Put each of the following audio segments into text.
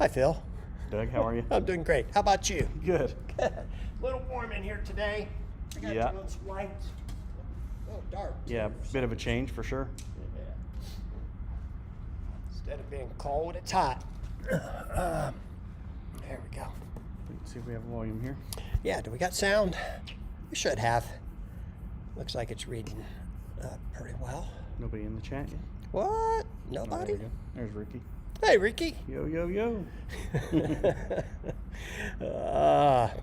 Hi, Phil. Doug, how are you? I'm doing great. How about you? Good. Good. A little warm in here today. I got Yeah. to on some lights. A little dark. Yeah, bit of a change for sure. Yeah. Instead of being cold, it's hot. There we go. Let's see if we have volume here. Yeah, do we got sound? We should have. Looks like it's reading pretty well. Nobody in the chat yet? What? Oh, Nobody? there we go. There's Ricky. Hey, Ricky. Yo, yo, yo.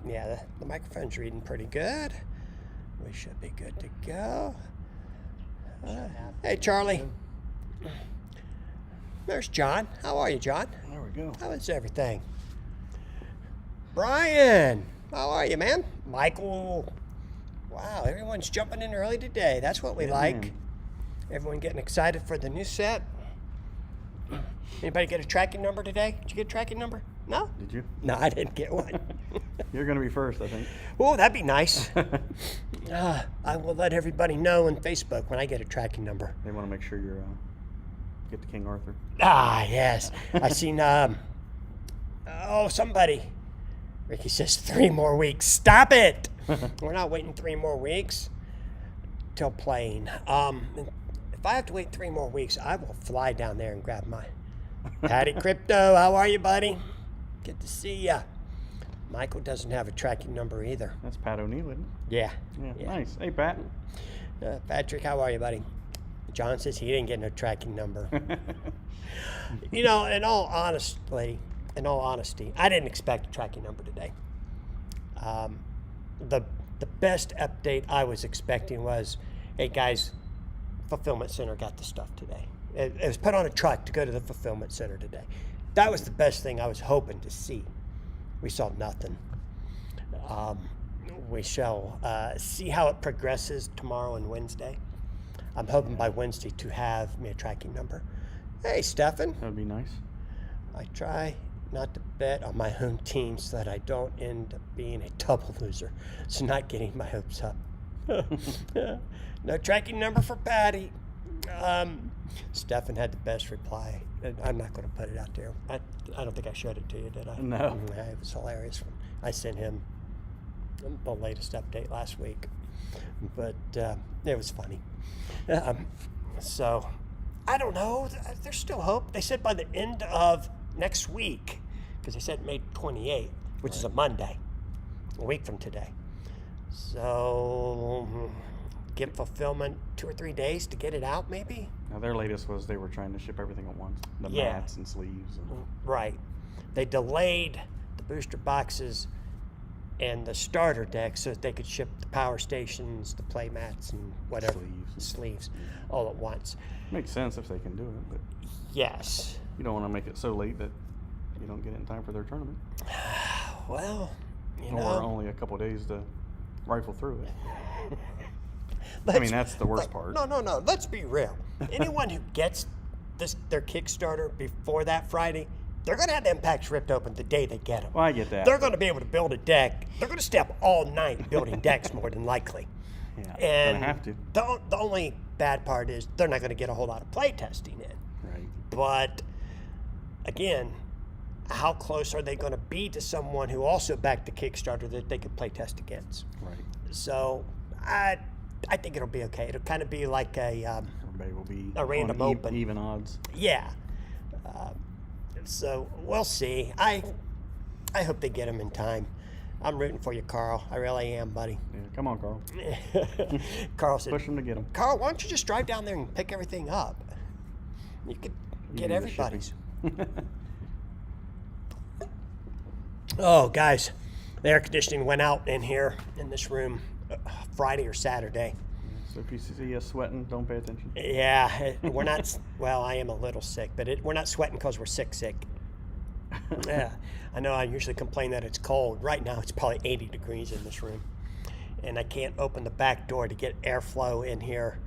Yeah, the microphone's reading pretty good. We should be good to go. Hey, Charlie. There's John. How are you, John? There we go. How is everything? Brian, how are you, man? Michael. Wow, everyone's jumping in early today. That's what we like. Man. Everyone getting excited for the new set. Anybody get a tracking number today? Did you get a tracking number? No? Did you? No, I didn't get one. You're going to be first, I think. Oh, that'd be nice. I will let everybody know on Facebook when I get a tracking number. They want to make sure you're get to King Arthur. Ah, yes. I seen, somebody. Ricky says 3 more weeks. Stop it! We're not waiting 3 more weeks till playing. If I have to wait 3 more weeks, I will fly down there and grab my Patty Crypto. How are you, buddy? Good to see ya. Michael doesn't have a tracking number either. That's Pat O'Neill, isn't it? Yeah. Yeah, nice. Hey, Pat. Patrick, how are you, buddy? John says he didn't get no tracking number. You know, in all honesty, I didn't expect a tracking number today. The best update I was expecting was, hey guys, fulfillment center got the stuff today. It was put on a truck to go to the fulfillment center today. That was the best thing I was hoping to see. We saw nothing. We shall see how it progresses tomorrow and Wednesday. I'm hoping by Wednesday to have me a tracking number. Hey, Stefan. That would be nice. I try not to bet on my own team so that I don't end up being a double loser. So not getting my hopes up. No tracking number for Patty. Stefan had the best reply. I'm not going to put it out there. I don't think I showed it to you, did I? No. Yeah, it was hilarious. I sent him the latest update last week. But it was funny. So, I don't know. There's still hope. They said by the end of next week, because they said May 28th, which is a Monday, a week from today. So, give fulfillment 2 or 3 days to get it out, maybe? Now, their latest was they were trying to ship everything at once. The Yeah. mats and sleeves. And... Right. They delayed the booster boxes and the starter deck so that they could ship the power stations, the play mats, and whatever. Sleeves all at once. Makes sense if they can do it, but Yes. you don't want to make it so late that you don't get it in time for their tournament. Well, you Or know. only a couple days to rifle through it. Let's- that's the worst part. No. Let's be real. Anyone who gets their Kickstarter before that Friday, they're going to have them packs ripped open the day they get them. Well, I get that. They're going to be able to build a deck. They're going to stay up all night building decks more than likely. Yeah, And gonna have to. The only bad part is they're not going to get a whole lot of play testing in. Right. But again, how close are they going to be to someone who also backed the Kickstarter that they could play test against? Right. So I think it'll be okay. It'll kind of be like Everybody will be a random on open. even odds. Yeah. So we'll see. I hope they get them in time. I'm rooting for you, Carl. I really am, buddy. Yeah, come on, Carl. Carl said, Push them to get them. Carl, why don't you just drive down there and pick everything up? You could get do the everybody's. Oh, guys, the air conditioning went out in here in this room Friday or Saturday. So if you see us sweating, don't pay attention. Yeah, we're not, well, I am a little sick, but we're not sweating because we're sick. Yeah, I know I usually complain that it's cold. Right now it's probably 80 degrees in this room. And I can't open the back door to get airflow in here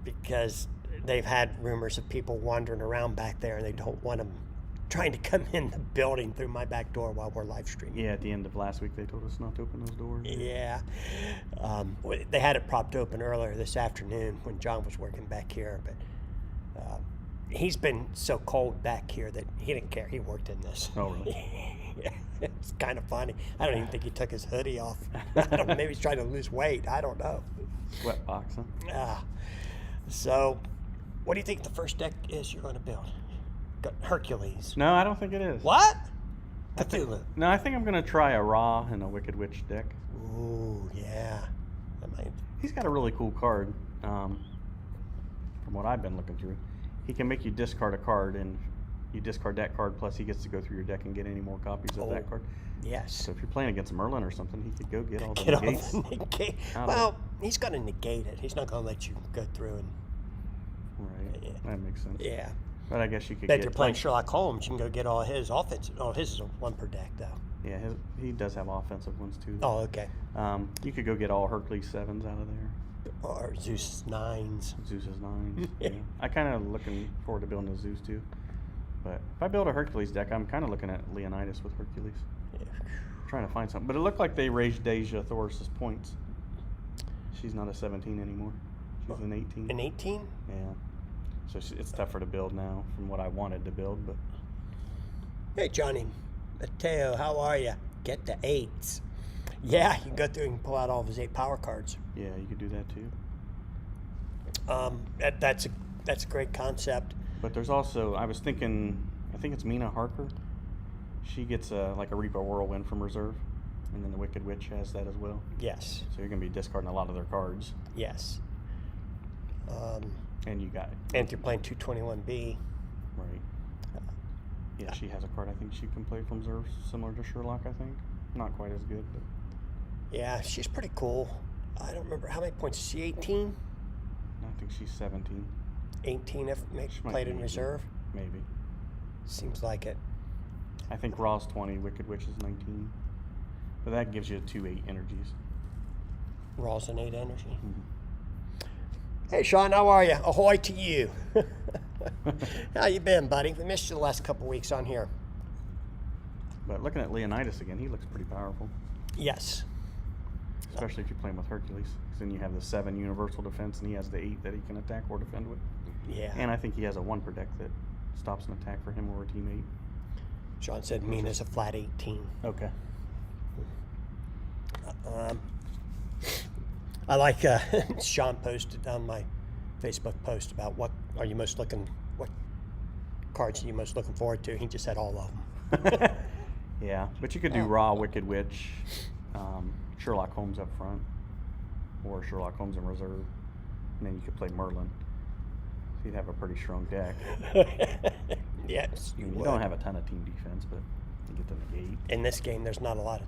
because they've had rumors of people wandering around back there and they don't want them trying to come in the building through my back door while we're live streaming. Yeah, at the end of last week, they told us not to open those doors. Yeah. They had it propped open earlier this afternoon when John was working back here, but he's been so cold back here that he didn't care. He worked in this. Oh, really? Yeah, it's kind of funny. I don't even think he took his hoodie off. I don't know, maybe he's trying to lose weight. I don't know. Sweat box, huh? So, what do you think the first deck is you're going to build? Got Hercules. No, I don't think it is. What? Cthulhu. No, I think I'm going to try a Ra and a Wicked Witch deck. Ooh, yeah. That might... He's got a really cool card. From what I've been looking through, he can make you discard a card, and you discard that card, plus he gets to go through your deck and get any more copies of that card. Yes. So if you're playing against Merlin or something, he could go get all the Get negates. all the negate. Well, he's going to negate it. He's not going to let you go through and... Right. Yeah. That makes sense. Yeah. But I guess you could Bet get... you're playing Sherlock Holmes, you can go get all his offensive... Oh, his is a 1 per deck, though. Yeah, he does have offensive ones, too. Oh, okay. You could go get all Hercules 7s out of there. Or Zeus 9s. Zeus's 9s. Yeah. I kind of looking forward to building a Zeus, too. But if I build a Hercules deck, I'm kind of looking at Leonidas with Hercules. Yeah. Trying to find something. But it looked like they raised Deja Thoris's points. She's not a 17 anymore. She's an 18. An 18? Yeah. So it's tougher to build now from what I wanted to build. But Hey, Johnny. Mateo, how are you? Get the 8s. Yeah, you can go through and pull out all of his 8 power cards. yeah, you could do that, too. That's a great concept. But there's also, I was thinking, I think it's Mina Harker. She gets like a Reaper Whirlwind from reserve. And then the Wicked Witch has that as well. Yes. So you're going to be discarding a lot of their cards. Yes. And you got it. And if you're playing 221B, Right. Yeah, she has a card I think she can play from reserve, similar to Sherlock, I think. Not quite as good, but... yeah, she's pretty cool. I don't remember how many points. Is she 18? I think she's 17. 18 if maybe She might played be in 18. reserve. Maybe. Seems like it. I think Raw's 20, Wicked Witch is 19. But that gives you 2 8 energies. Raw's an 8 energy. Mm-hmm. Hey, Sean, how are you? Ahoy to you. How you been, buddy? We missed you the last couple weeks on here. But looking at Leonidas again, he looks pretty powerful. Yes. Especially if you're playing with Hercules. 'Cause then you have the 7 universal defense, and he has the 8 that he can attack or defend with. Yeah. And I think he has a 1 per deck that stops an attack for him or a teammate. Sean said Mina's a flat 18. Okay. I like Sean posted on my Facebook post about what cards are you most looking forward to. He just said all of them. Yeah, but you could do Raw, Wicked Witch, Sherlock Holmes up front, or Sherlock Holmes in reserve, and then you could play Merlin. So you'd have a pretty strong deck. Yes, I you mean, you would. don't have a ton of team defense, but you get the negate. In this game, there's not a lot of.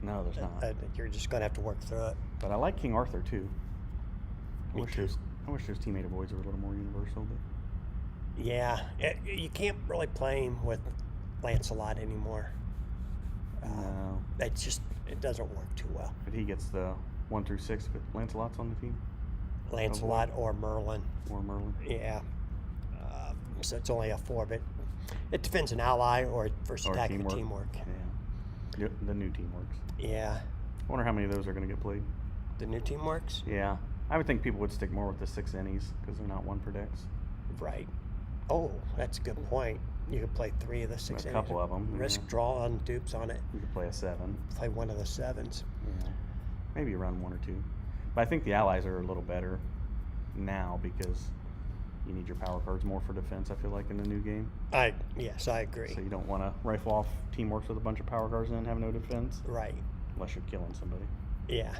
No, there's not. You're just going to have to work through it. But I like King Arthur too. Me too. I wish those teammate avoids were a little more universal, but Yeah, you can't really play him with Lancelot anymore. no. It doesn't work too well. But he gets the 1 through 6. But Lancelot's on the team, Lancelot or Merlin. or Merlin. Yeah. So it's only a 4, but it defends an ally or first Or attack with teamwork. Yeah. The new team works. Yeah. I wonder how many of those are going to get played. The new team works? Yeah. I would think people would stick more with the 6 innies because they're not 1 per decks. Right. Oh, that's a good point. You could play 3 of the 6. A couple of them. Risk Yeah. draw on dupes on it. You could play a 7. Play 1 of the 7s. Yeah. Maybe run 1 or 2. But I think the allies are a little better now because you need your power cards more for defense, I feel like, in the new game. Yes, I agree. So you don't want to rifle off teamworks with a bunch of power cards and then have no defense. Right. Unless you're killing somebody. Yeah.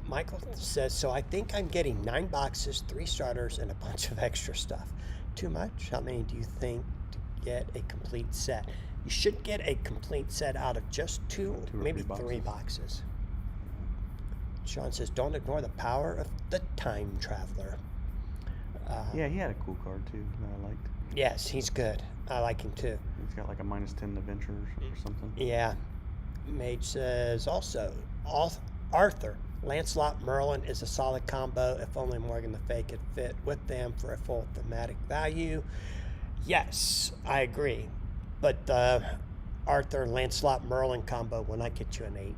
Michael says, so I think I'm getting 9 boxes, 3 starters, and a bunch of extra stuff. Too much? How many do you think to get a complete set? You should get a complete set out of just 2 or maybe 3 3 boxes. Sean says, don't ignore the power of the time traveler. Yeah, he had a cool card too that I liked. Yes, he's good. I like him too. He's got like a -10 adventure or something. Yeah. Mage says also, Arthur, Lancelot, Merlin is a solid combo if only Morgan the Fay could fit with them for a full thematic value. Yes, I agree. But Arthur, Lancelot, Merlin combo will not get you an 8.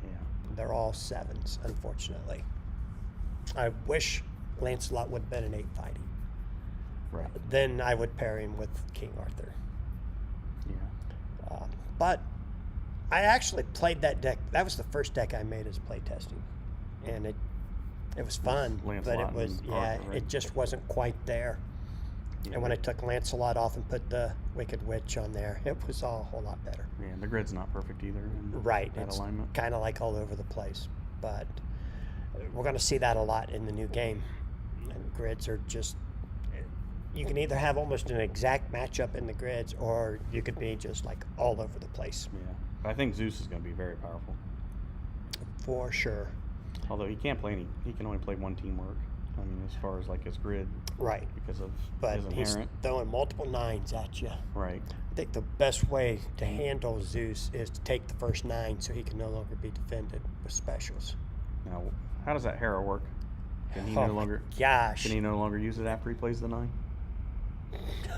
Yeah. They're all 7s, unfortunately. I wish Lancelot would have been an 8 fighting. Right. Then I would pair him with King Arthur. Yeah. But I actually played that deck. That was the first deck I made as playtesting, and it was fun. But Lancelot it was and Arthur, right? it just wasn't quite there. Yeah. And when I took Lancelot off and put the Wicked Witch on there, it was all a whole lot better. Yeah, the grid's not perfect either. In Right. That It's alignment. kind of like all over the place. But we're going to see that a lot in the new game. And grids are just, you can either have almost an exact matchup in the grids, or you could be just like all over the place. Yeah. But I think Zeus is going to be very powerful. For sure. Although he can't play any, he can only play one teamwork. I mean, as far as like his grid, Right. because of But his he's inherent. throwing multiple 9s at you. Right. I think the best way to handle Zeus is to take the first 9 so he can no longer be defended with specials. Now, how does that Hera work? Can he Oh no my longer? gosh. Can he no longer use it after he plays the 9?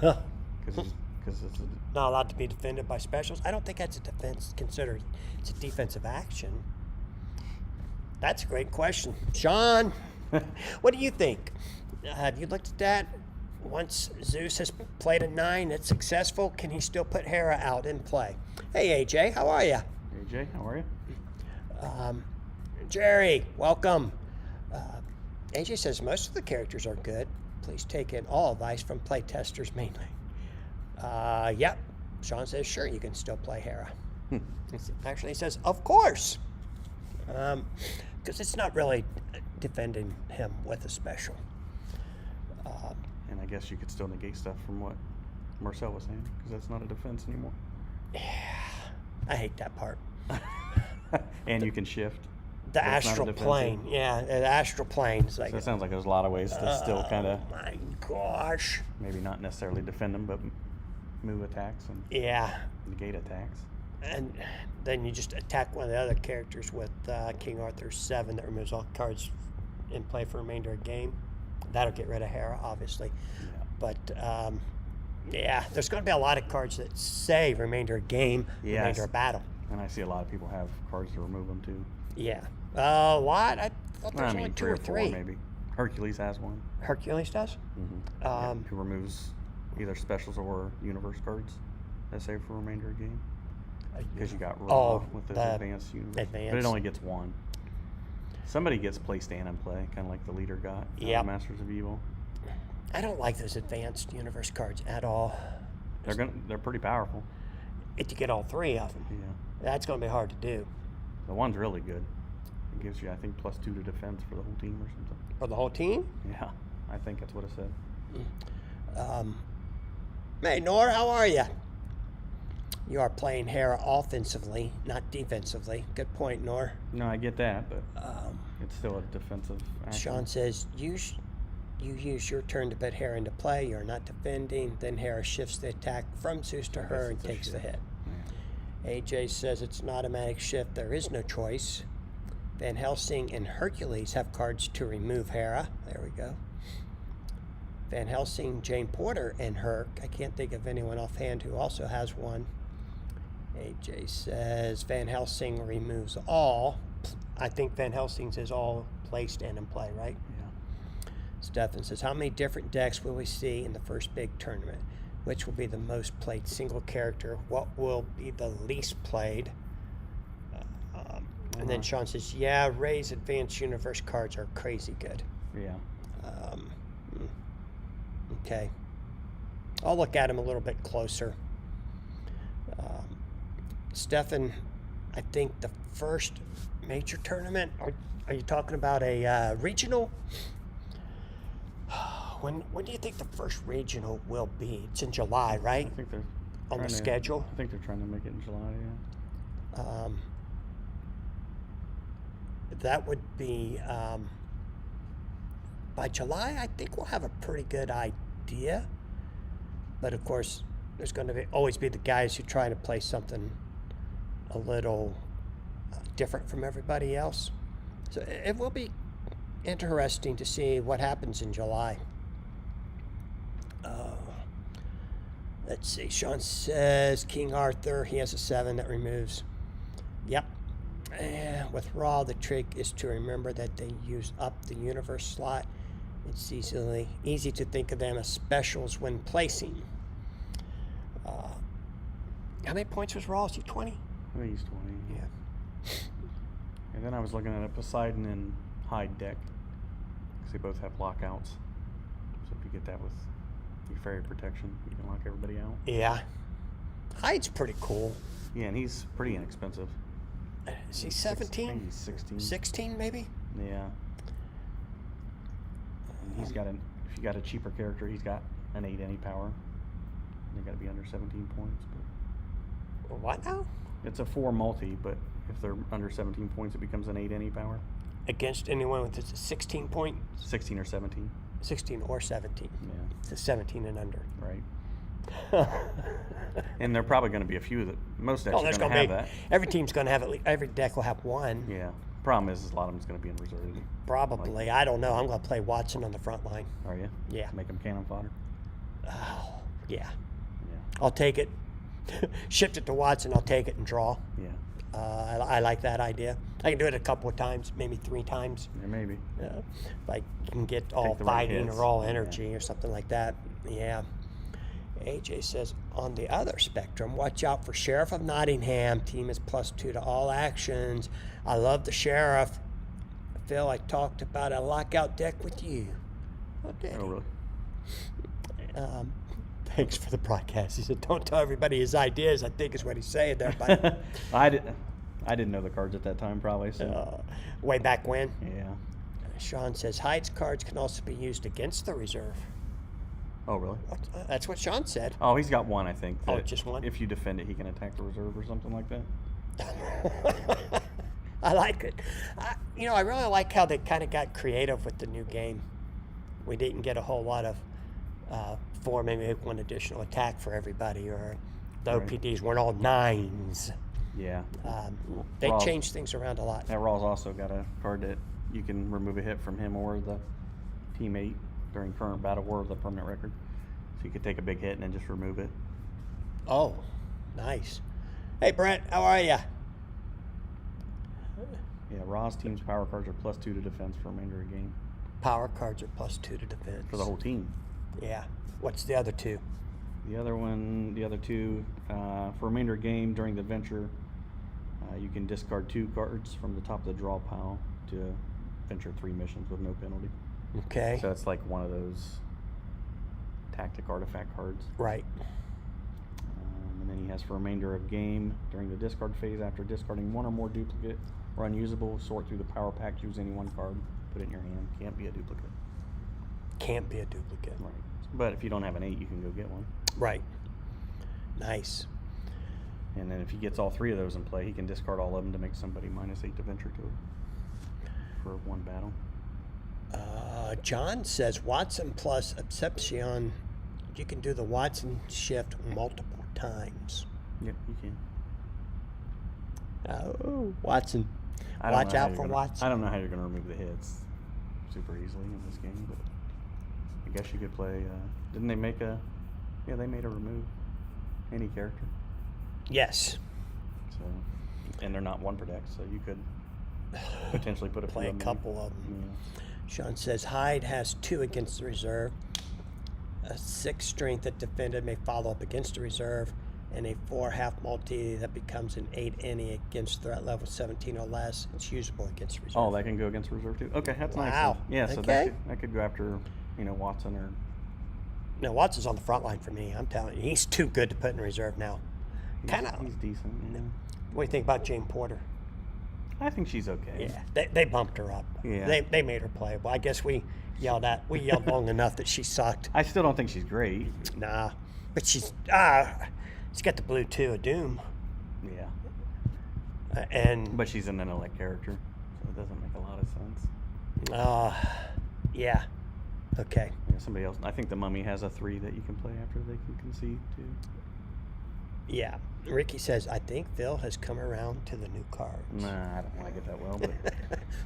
Because it's Not allowed to be defended by specials. I don't think that's a defense considered. It's a defensive action. That's a great question. Sean, what do you think? Have you looked at that? Once Zeus has played a 9 that's successful, can he still put Hera out in play? Hey, AJ, how are you? AJ, how are you? Jerry, welcome. AJ says most of the characters are good. Please take in all advice from playtesters mainly. Yep. Sean says, sure, you can still play Hera. Actually, he says, of course. Because it's not really defending him with a special. And I guess you could still negate stuff from what Marcel was saying, because that's not a defense anymore. I hate that part. And you can shift. The but it's not a astral defensive. plane. Yeah, the astral plane. It's like, So it sounds like there's a lot of ways to still kind of, my gosh. maybe not necessarily defend them, but move attacks and Yeah. negate attacks. And then you just attack one of the other characters with King Arthur's 7 that removes all cards in play for the remainder of the game. That'll get rid of Hera, obviously. Yeah. But, yeah, there's going to be a lot of cards that say remainder of game, Yes. remainder of battle. And I see a lot of people have cards to remove them too. Yeah. A lot? I thought there I was mean, only 2 three or or 4 3. maybe. Hercules has one. Hercules does? Who removes either specials or universe cards that save for remainder of game. Because you got Raw with those the advanced universe. But advanced. it only gets 1. Somebody gets play, stand, and play, kind of like the leader got. Yep. Masters of Evil. I don't like those advanced universe cards at all. They're pretty powerful. If you get all 3 of them, Yeah. that's going to be hard to do. The one's really good. It gives you, I think, +2 to defense for the whole team or something. For the whole team? Yeah, I think that's what it said. Hey, Nor, how are you? You are playing Hera offensively, not defensively. Good point, Nor. No, I get that, but it's still a defensive action. Sean says, you use your turn to put Hera into play. You're not defending. Then Hera shifts the attack from Zeus to her and it's a takes the shift. hit. Yeah. AJ says it's an automatic shift. There is no choice. Van Helsing and Hercules have cards to remove Hera. There we go. Van Helsing, Jane Porter, and Herc. I can't think of anyone offhand who also has one. AJ says Van Helsing removes all. I think Van Helsing's is all placed and in play, right? Yeah. Stefan says, how many different decks will we see in the first big tournament? Which will be the most played single character? What will be the least played? And then Sean says, yeah, Ray's Advanced Universe cards are crazy good. Yeah. Okay. I'll look at him a little bit closer. Stefan, I think the first major tournament, are you talking about a regional? When do you think the first regional will be? It's in July, right? I think they're On the trying to- schedule? I think they're trying to make it in July, yeah. That would be by July. I think we'll have a pretty good idea. But of course, there's going to always be the guys who try to play something a little different from everybody else. So it will be interesting to see what happens in July. Let's see. Sean says King Arthur. He has a 7 that removes. Yep. With Raw, the trick is to remember that they use up the universe slot It's easy to think of them as specials when placing. How many points was Rawls? You 20? I think he's 20. Yeah. And then I was looking at a Poseidon and Hyde deck, because they both have lockouts. So if you get that with your fairy protection, you can lock everybody out. Yeah. Hyde's pretty cool. Yeah, and he's pretty inexpensive. Is he 17? I think he's 16. 16 maybe? Yeah. And he's got if you got a cheaper character, he's got an 8 any power. They got to be under 17 points. But What now? it's a 4 multi, but if they're under 17 points, it becomes an 8 any power. Against anyone with a 16 point? 16 or 17. 16 or 17. Yeah. It's 17 and under. Right. And there are probably going to be a few that most decks are there's going to gonna have be. that. Every team's going to have every deck will have one. Yeah. Problem is a lot of them's going to be in reserve. Probably. I don't know. I'm going to play Watson on the front line. Are you? Yeah. Make them cannon fodder. Oh, yeah. Yeah. I'll take it. Shift it to Watson. I'll take it and draw. Yeah. I like that idea. I can do it a couple of times, maybe 3 times. Yeah, maybe. If I can get all the right fighting hits. or all energy or something like that. Yeah. AJ says, on the other spectrum, watch out for Sheriff of Nottingham. Team is +2 to all actions. I love the Sheriff. Phil, I talked about a lockout deck with you. Okay. Oh, really? Thanks for the broadcast. He said, don't tell everybody his ideas, I think is what he's saying there. But I didn't know the cards at that time, probably. So. Way back when. Yeah. Sean says, Hyde's cards can also be used against the reserve. Oh, really? That's what Sean said. Oh, he's got one, I think. Oh, just one? If you defend it, he can attack the reserve or something like that. I like it. I really like how they kind of got creative with the new game. We didn't get a whole lot of maybe one additional attack for everybody, or the Right. OPDs weren't all 9s. Yeah. They Raw- changed things around a lot. That Raw's also got a card that you can remove a hit from him or the teammate during current battle or the permanent record. So you could take a big hit and then just remove it. Oh, nice. Hey, Brent, how are you? Yeah, Raw's team's power cards are +2 to defense for remainder of the game. Power cards are +2 to defense. For the whole team. Yeah. What's the other two? The other two, for remainder of game during the adventure, you can discard 2 cards from the top of the draw pile to venture 3 missions with no penalty. Okay. So it's like one of those tactic artifact cards. Right. And then he has for remainder of game during the discard phase, after discarding 1 or more duplicate or unusable, sort through the power pack, choose any 1 card, put it in your hand. Can't be a duplicate. Can't be a duplicate. Right. But if you don't have an 8, you can go get one. Right. Nice. And then if he gets all 3 of those in play, he can discard all of them to make somebody -8 to venture to it for 1 battle. John says Watson plus Obsession. You can do the Watson shift multiple times. Yep, you can. Oh, Watson. I don't Watch know how out you're for gonna- Watson. I don't know how you're going to remove the hits super easily in this game, but I guess you could play. Didn't they make a? Yeah, they made a remove any character. Yes. So, and they're not 1 per deck, so you could potentially put a Play few a of them in. couple of them. Yeah. Sean says Hyde has 2 against the reserve. A 6 strength that defended may follow up against the reserve, and a 4 half multi that becomes an 8 any against threat level 17 or less. It's usable against reserve. Oh, that can go against reserve too. Okay, that's nice. Wow. Yeah, so Okay. that could go after Watson or. No, Watson's on the front line for me. I'm telling you, he's too good to put in reserve now. Kind of. He's decent. Yeah. What do you think about Jane Porter? I think she's okay. Yeah, they bumped her up. Yeah. They made her playable. I guess we yelled long enough that she sucked. I still don't think she's great. Nah, but she's got the blue too, a Doom, Yeah. and But she's an intellect character, so it doesn't make a lot of sense. yeah, okay. Yeah, somebody else. I think the Mummy has a 3 that you can play after they can concede too. Yeah, Ricky says, I think Phil has come around to the new cards. Nah, I don't like it that well, but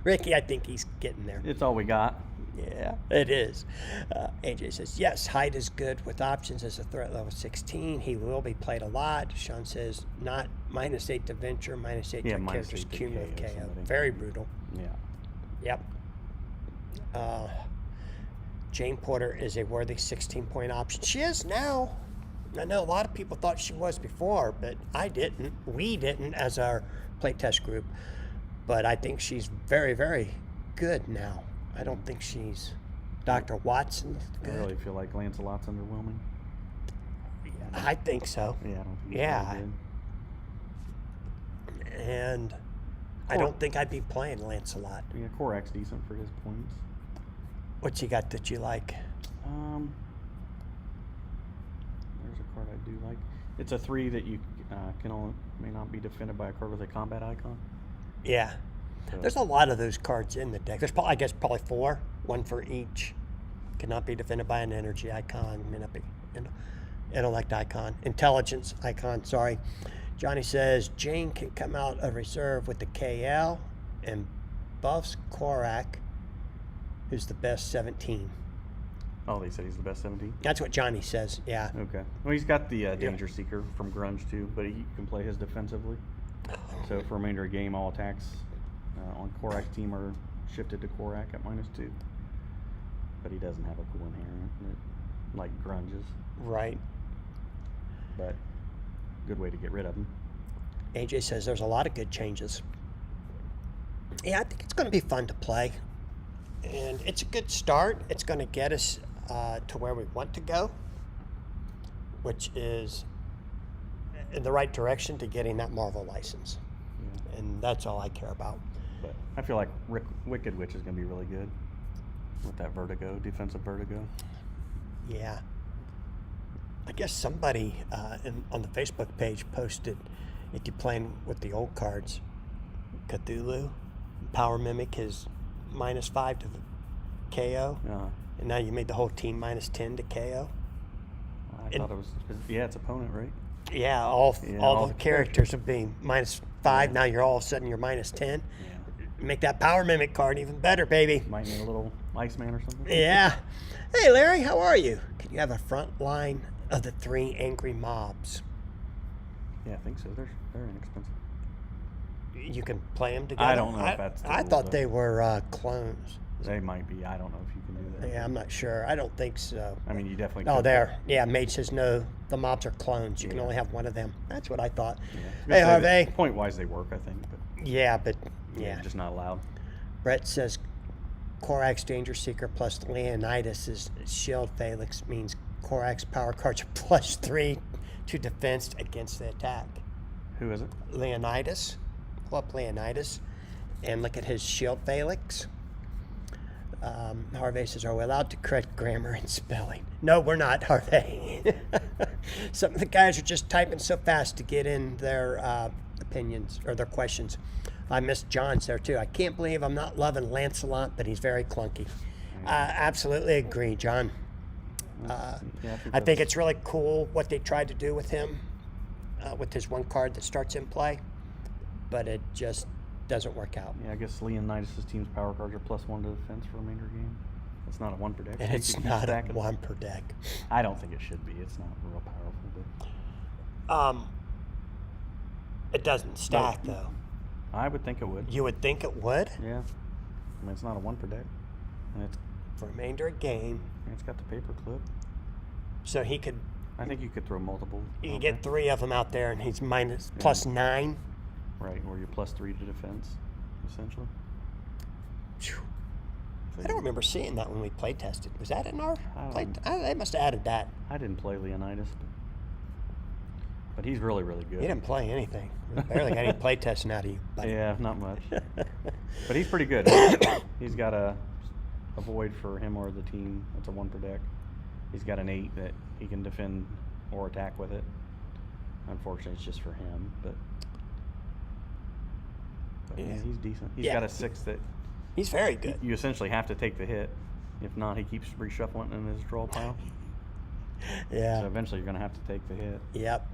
Ricky, I think he's getting there. it's all we got. Yeah, it is. AJ says, yes, Hyde is good with options as a threat level 16. He will be played a lot. Sean says, not -8 to venture, -8 Yeah, to -8 character's to cumulative KO KO. somebody. Very brutal. Yeah. Yep. Jane Porter is a worthy 16-point option. She is now. I know a lot of people thought she was before, but I didn't. We didn't as our playtest group. But I think she's very, very good now. I don't think she's Dr. Watson's good. I really feel like Lancelot's underwhelming. I think so. Yeah, I don't think he's Yeah. very good. And I don't think I'd be playing Lancelot. Yeah, Korak's decent for his points. What you got that you like? There's a card I do like. It's a 3 that you may not be defended by a card with a combat icon. Yeah. So, There's a lot of those cards in the deck. There's probably, I guess, probably 4, 1 for each. Cannot be defended by an energy icon. May not be intellect icon, intelligence icon. Sorry. Johnny says Jane can come out of reserve with the KL and buffs Korak, who's the best 17. oh, they said he's the best 17? That's what Johnny says. Yeah. Okay. Well, he's got the Danger Seeker from Grunge, too, but he can play his defensively. So for remainder of game, all attacks on Korak's team are shifted to Korak at -2. But he doesn't have a cool inherent like Grunge's. Right. But good way to get rid of him. AJ says there's a lot of good changes. Yeah, I think it's going to be fun to play. And it's a good start. It's going to get us to where we want to go, which is in the right direction to getting that Marvel license. Yeah. And that's all I care about. But I feel like Wicked Witch is going to be really good with that Vertigo, defensive Vertigo. Yeah. I guess somebody on the Facebook page posted, if you're playing with the old cards, Cthulhu, Power Mimic is -5 to KO, and now you made the whole team -10 to KO. I thought it was, yeah, it's opponent, right? Yeah, all the characters would be -5. Yeah. Now you're all of a sudden you're -10. Yeah. Make that Power Mimic card even better, baby. Might need a little Iceman or something. Yeah. Hey, Larry, how are you? Can you have a front line of the 3 angry mobs? Yeah, I think so. They're inexpensive. You can play them together. I don't know if that's the I rule, thought though. they were clones. They might be. I don't know if you can do that. Yeah, I'm not sure. I don't think so. I mean, you definitely. Oh, could. there. Yeah, Mage says no. The mobs are clones. You can Yeah. only have one of them. That's what I thought. Yeah. Hey, Harvey. Point wise, they work, I think, but Yeah, but yeah. just not allowed. Brett says Korak's Danger Seeker plus Leonidas' Shield Phalanx means Korak's power cards are +3 to defense against the attack. Who is it? Leonidas. Pull up Leonidas and look at his Shield Phalanx. Harvey says, are we allowed to correct grammar and spelling? No, we're not, Harvey. Some of the guys are just typing so fast to get in their opinions or their questions. I missed John's there too. I can't believe I'm not loving Lancelot, but he's very clunky. Absolutely agree, John. I think it's really cool what they tried to do with him, with his one card that starts in play, but it just doesn't work out. Yeah, I guess Leonidas' team's power cards are +1 to defense for remainder of game. It's not a 1 per deck. And it's not a 1 per deck. I don't think it should be. It's not real powerful, but it doesn't stack though. I would think it would. You would think it would? Yeah. I mean, it's not a 1 per deck. And it's For remainder of game. and it's got the paper clip. So he could, I think you could throw multiple. you out could get there. 3 of them out there and he's +9. Right, or you're +3 to defense, essentially. Phew. I don't remember seeing that when we play tested. Was that in our play? don't- They must have added that. I didn't play Leonidas, but he's really, really good. You didn't play anything. We barely got any play testing out of you. Buddy. Yeah, not much. But he's pretty good. He's got a void for him or the team. That's a 1 per deck. He's got an 8 that he can defend or attack with it. Unfortunately, it's just for him, but yeah, he's decent. He's got a 6 that He's very good. you essentially have to take the hit. If not, he keeps reshuffling in his draw pile. Yeah. So eventually, you're going to have to take the hit. Yep.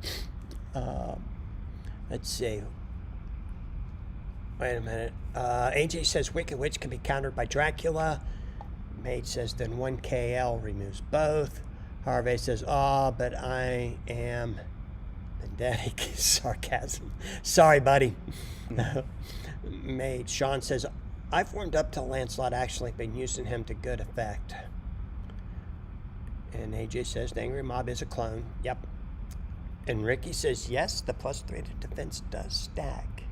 Let's see. Wait a minute. AJ says Wicked Witch can be countered by Dracula. Mage says then 1 KL removes both. Harvey says, but I am pedantic. Sarcasm. Sorry, buddy. Mage. Sean says, I've warmed up to Lancelot, actually been using him to good effect. And AJ says the Angry Mob is a clone. Yep. And Ricky says, yes, the +3 to defense does stack.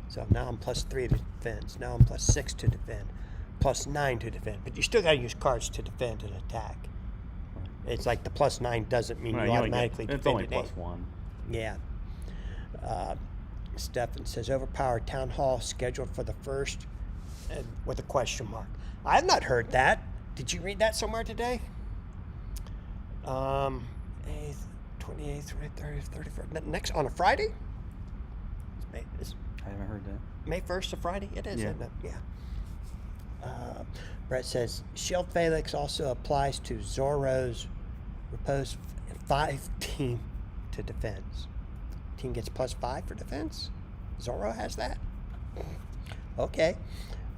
So now I'm +3 to defense. Now I'm +6 to defend. +9 to defend. But you still got to use cards to defend and attack. It's like the +9 doesn't mean you automatically defend. It's only an 8. +1. Yeah. Stefan says, overpowered town hall scheduled for the 1st with a question mark. I've not heard that. Did you read that somewhere today? 8th, 28th, 30th, 31st. Next on a Friday? I haven't heard that. May 1st, a Friday? It is, Yeah. isn't it? Yeah. Brett says, Shield Felix also applies to Zorro's Repose 5 team to defense. Team gets +5 for defense? Zorro has that? Okay.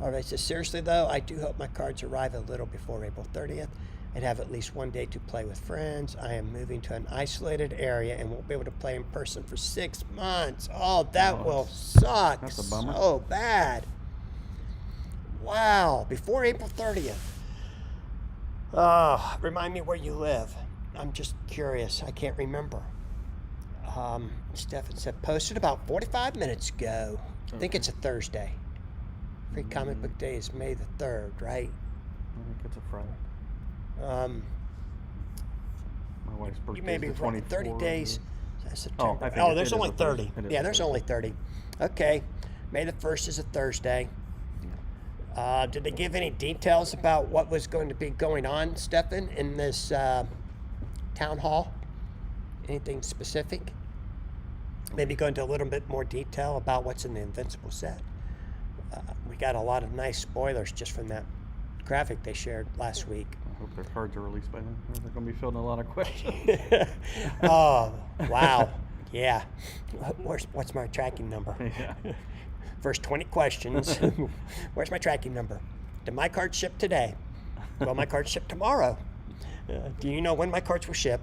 All right, so seriously though, I do hope my cards arrive a little before April 30th and have at least one day to play with friends. I am moving to an isolated area and won't be able to play in person for 6 months. Oh, that will suck. That's a bummer. So bad. Wow, before April 30th. Remind me where you live. I'm just curious. I can't remember. Stefan said, posted about 45 minutes ago. I think it's a Thursday. Free Comic Book Day is May the 3rd, right? I think it's a Friday. My wife's birthday You may be is the right. 24th. 30 days. That's September. I think There's it only is a 30. Thursday. It is Yeah, a there's Thursday. only 30. Okay. May the 1st is a Thursday. Did they give any details about what was going to be going on, Stefan, in this town hall? Anything specific? Maybe go into a little bit more detail about what's in the Invincible set. We got a lot of nice spoilers just from that graphic they shared last week. I hope their cards are released by then. They're going to be fielding a lot of questions. Oh, wow. Yeah. What's my tracking number? Yeah. First 20 questions. Where's my tracking number? Did my cards ship today? Will my cards ship tomorrow? Do you know when my cards will ship?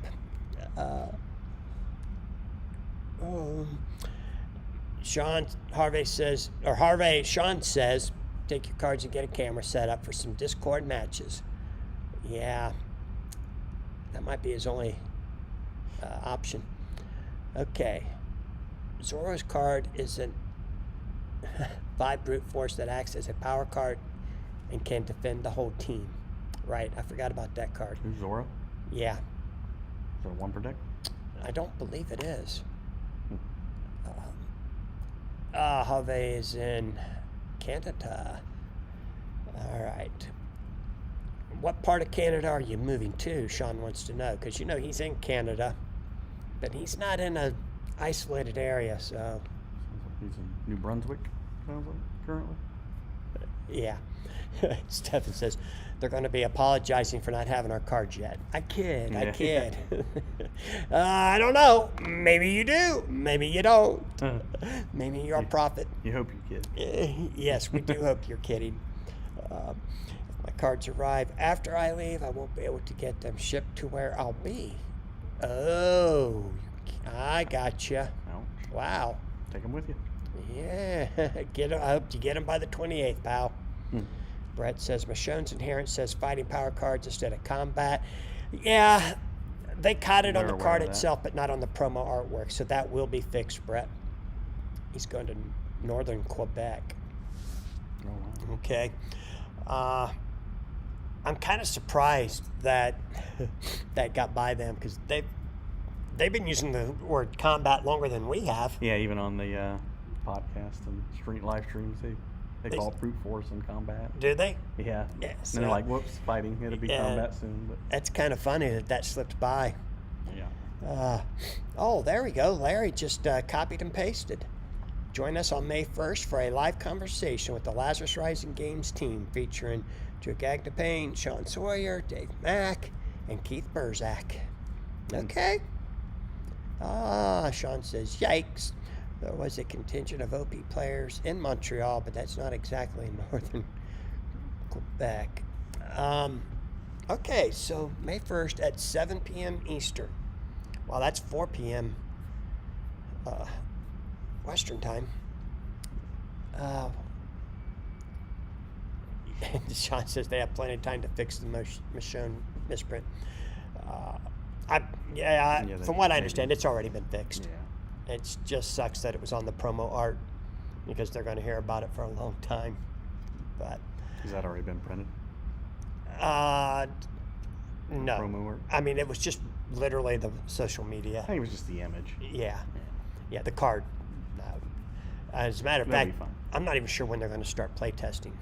Sean says, take your cards and get a camera set up for some Discord matches. Yeah, that might be his only option. Okay. Zorro's card is a 5 brute force that acts as a power card and can defend the whole team. Right, I forgot about that card. Who's Zorro? Yeah. Is it a 1 per deck? I don't believe it is. Have is in Canada. All right. What part of Canada are you moving to? Sean wants to know, because he's in Canada, but he's not in a isolated area, so. Sounds like he's in New Brunswick, sounds like, currently. Yeah. Stefan says they're going to be apologizing for not having our cards yet. I kid. I don't know. Maybe you do. Maybe you don't. Maybe you're a prophet. You hope you kid. Yes, we do hope you're kidding. If my cards arrive after I leave, I won't be able to get them shipped to where I'll be. Oh, I gotcha. Ouch. Wow. Take them with you. Yeah. I hope you get them by the 28th, pal. Brett says, Michonne's Inherent says fighting power cards instead of combat. Yeah, they caught it on the card itself, but not on the promo artwork. So that will be fixed, Brett. He's going to northern Quebec. Oh, wow. Okay. I'm kind of surprised that that got by them, because they've been using the word combat longer than we have. Yeah, even on the podcast and live streams, they call it brute force and combat. Do they? Yeah. Yes. And they're like, whoops, fighting. It'll be combat soon. But that's kind of funny that slipped by. yeah. Oh, there we go. Larry just copied and pasted. Join us on May 1st for a live conversation with the Lazarus Rising Games team featuring Drew Gagnapane, Sean Sawyer, Dave Mack, and Keith Burzak. Okay. Sean says, yikes. There was a contingent of OP players in Montreal, but that's not exactly northern Quebec. Okay, so May 1st at 7 p.m. Eastern. Well, that's 4 p.m. Western time. Sean says they have plenty of time to fix the Michonne misprint. From what I understand, it's already been fixed. Yeah. It just sucks that it was on the promo art because they're going to hear about it for a long time. But Has that already been printed? No. Promo art? I mean, it was just literally the social media. I think it was just the image. Yeah, the card. As a matter of That'll fact, be fun. I'm not even sure when they're going to start play testing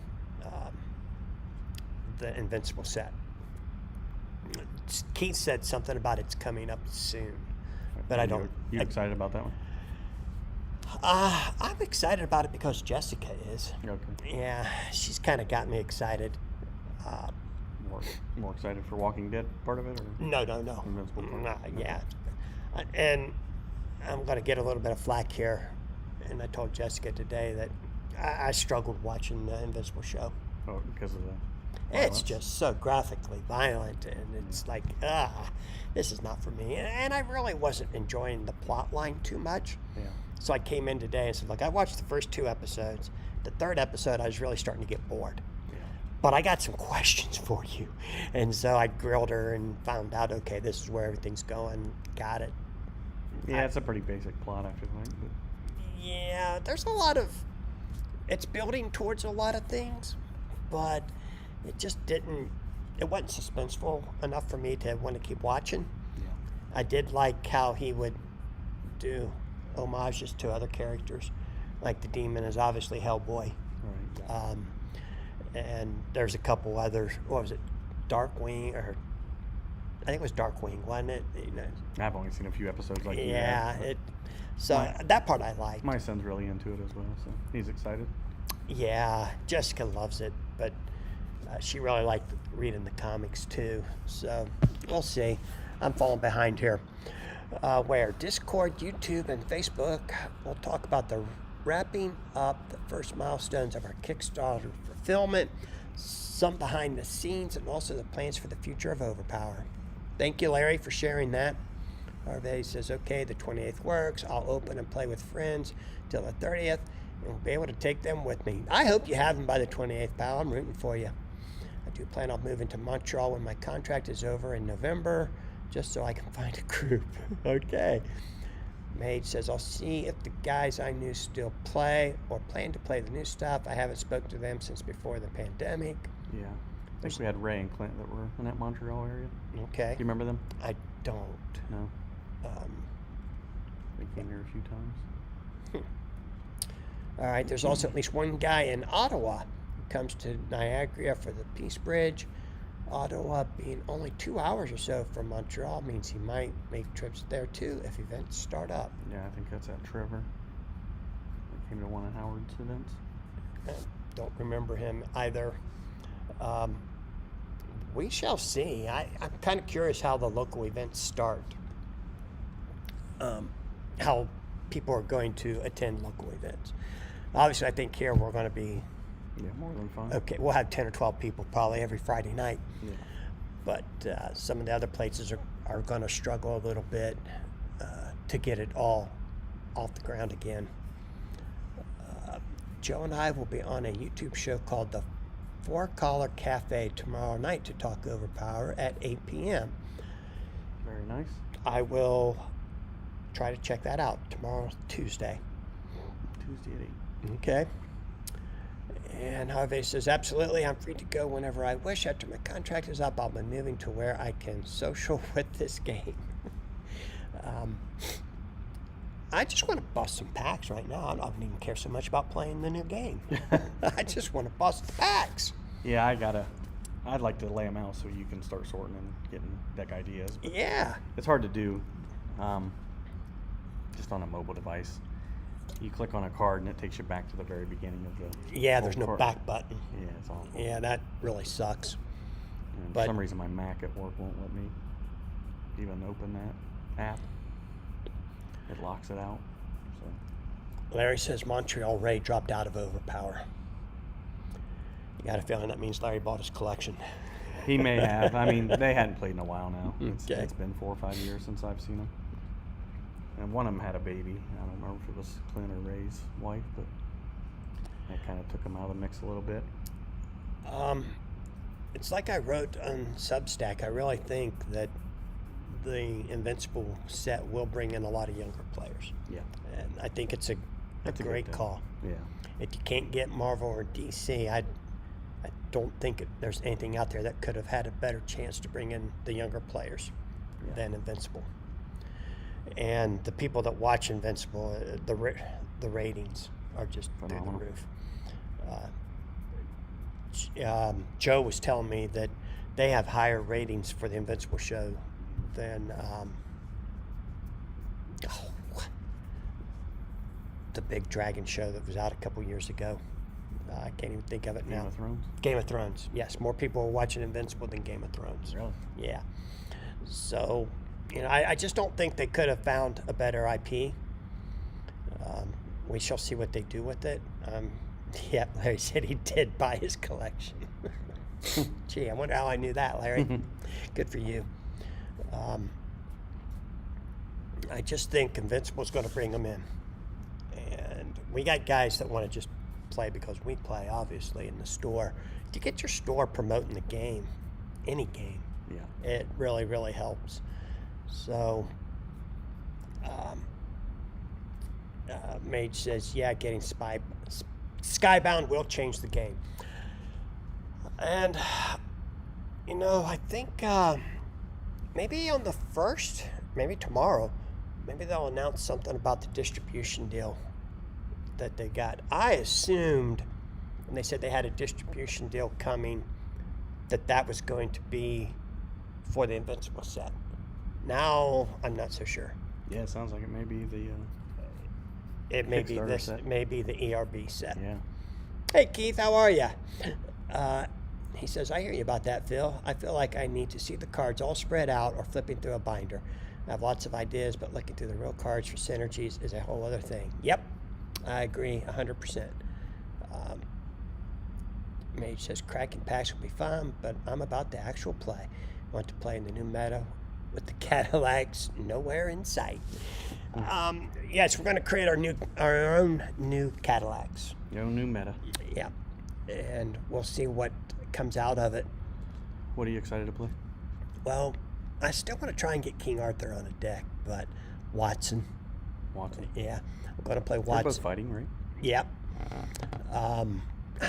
the Invincible set. Keith said something about it's coming up soon, but I don't. You excited about that one? I'm excited about it because Jessica is. Okay. Yeah, she's kind of got me excited. More excited for Walking Dead part of it, or No. Invincible part? Yeah, and I'm going to get a little bit of flack here, and I told Jessica today that I struggled watching the Invincible show. Oh, because of the It's violence? just so graphically violent, and it's like, this is not for me. And I really wasn't enjoying the plot line too much. Yeah. So I came in today and said, look, I watched the first 2 episodes. The 3rd episode, I was really starting to get bored. Yeah. But I got some questions for you. And so I grilled her and found out, okay, this is where everything's going. Got it. Yeah, it's a pretty basic plot, I feel like. But Yeah, there's a lot of, it's building towards a lot of things, but it just didn't, it wasn't suspenseful enough for me to want to keep watching. yeah. I did like how he would do homages to other characters. Like the demon is obviously Hellboy. Right. Yeah. And there's a couple others. What was it? Darkwing, or I think it was Darkwing, wasn't it? You know, I've only seen a few episodes like you yeah, have, but so that part I liked. my son's really into it as well, so he's excited. Yeah, Jessica loves it, but she really liked reading the comics too. So we'll see. I'm falling behind here. Where Discord, YouTube, and Facebook, we'll talk about the wrapping up the first milestones of our Kickstarter fulfillment, some behind the scenes, and also the plans for the future of Overpower. Thank you, Larry, for sharing that. Harvey says, okay, the 28th works. I'll open and play with friends till the 30th, and we'll be able to take them with me. I hope you have them by the 28th, pal. I'm rooting for you. I do plan on moving to Montreal when my contract is over in November, just so I can find a group. Okay. Mage says, I'll see if the guys I knew still play or plan to play the new stuff. I haven't spoken to them since before the pandemic. Yeah. I think we had Ray and Clint that were in that Montreal area. Okay. Do you remember them? I don't. No. They came here a few times. All right, there's also at least one guy in Ottawa who comes to Niagara for the Peace Bridge. Ottawa being only 2 hours or so from Montreal means he might make trips there too if events start up. Yeah, I think that's at Trevor. They came to one of Howard's events. I don't remember him either. We shall see. I'm kind of curious how the local events start. How people are going to attend local events. Obviously, I think here we're going to be, Yeah, more than fun. okay, we'll have 10 or 12 people probably every Friday night. Yeah. But some of the other places are going to struggle a little bit to get it all off the ground again. Joe and I will be on a YouTube show called The Four Collar Cafe tomorrow night to talk Overpower at 8 p.m. Very nice. I will try to check that out tomorrow, Tuesday. Tuesday at 8. Okay. And Harvey says, absolutely, I'm free to go whenever I wish. After my contract is up, I'll be moving to where I can social with this game. I just want to bust some packs right now. I don't even care so much about playing the new game. I just want to bust the packs. Yeah, I'd like to lay them out so you can start sorting and getting deck ideas. But Yeah. it's hard to do just on a mobile device. You click on a card and it takes you back to the very beginning of the Yeah, there's whole no card. back button. Yeah, it's awful. Yeah, that really sucks. And but- for some reason my Mac at work won't let me even open that app. It locks it out. So Larry says Montreal Ray dropped out of Overpower. You got a feeling that means Larry bought his collection. he may have. I mean, they hadn't played in a while now. Okay. It's been 4 or 5 years since I've seen them. And one of them had a baby. I don't remember if it was Clint or Ray's wife, but that kind of took him out of the mix a little bit. It's like I wrote on Substack. I really think that the Invincible set will bring in a lot of younger players. Yeah. And I think it's a That's a good great thing. call. Yeah. If you can't get Marvel or DC, I don't think there's anything out there that could have had a better chance to bring in the younger players than Invincible. And the people that watch Invincible, the ratings are just Phenomenal. through the roof. Joe was telling me that they have higher ratings for the Invincible show than the big dragon show that was out a couple years ago. I can't even think of it now. Game of Thrones? Game of Thrones. Yes, more people are watching Invincible than Game of Thrones. Really? Yeah. So, I just don't think they could have found a better IP. We shall see what they do with it. Yeah, Larry said he did buy his collection. Gee, I wonder how I knew that, Larry. Good for you. I just think Invincible's going to bring them in. And we got guys that want to just play because we play, obviously, in the store. To get your store promoting the game, any game, it really, really helps. So, Mage says, yeah, getting Skybound will change the game. And, I think maybe on the 1st, maybe tomorrow, maybe they'll announce something about the distribution deal that they got. I assumed, when they said they had a distribution deal coming, that was going to be for the Invincible set. Now, I'm not so sure. Yeah, it sounds like it may be the It may be Kickstarter this. set. It may be the ERB set. yeah. Hey, Keith, how are you? He says, I hear you about that, Phil. I feel like I need to see the cards all spread out or flipping through a binder. I have lots of ideas, but looking through the real cards for synergies is a whole other thing. Yep, I agree 100%. Mage says, cracking packs will be fun, but I'm about the actual play. I want to play in the new meta with the Cadillacs nowhere in sight. Yes, we're going to create our own new Cadillacs. No new meta. Yeah, and we'll see what comes out of it. What are you excited to play? Well, I still want to try and get King Arthur on a deck, but Watson. Yeah, I'm going to play They're both Watson. fighting, right? Yep.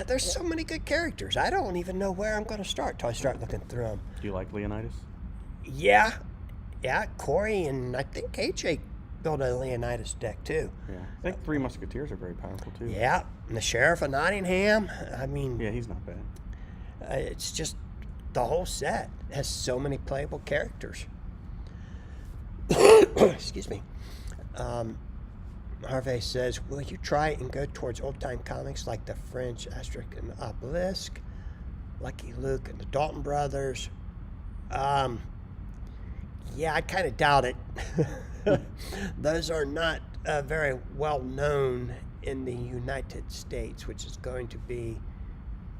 There's so many good characters. I don't even know where I'm going to start till I start looking through them. Do you like Leonidas? Yeah, Corey and I think AJ built a Leonidas deck too. Yeah. I think Three Musketeers are very powerful too. Yeah, and the Sheriff of Nottingham. I mean, Yeah, he's not bad. it's just the whole set has so many playable characters. Excuse me. Harvey says, will you try and go towards old-time comics like the French Asterix and Obelisk, Lucky Luke and the Dalton Brothers? Yeah, I kind of doubt it. Those are not very well known in the United States, which is going to be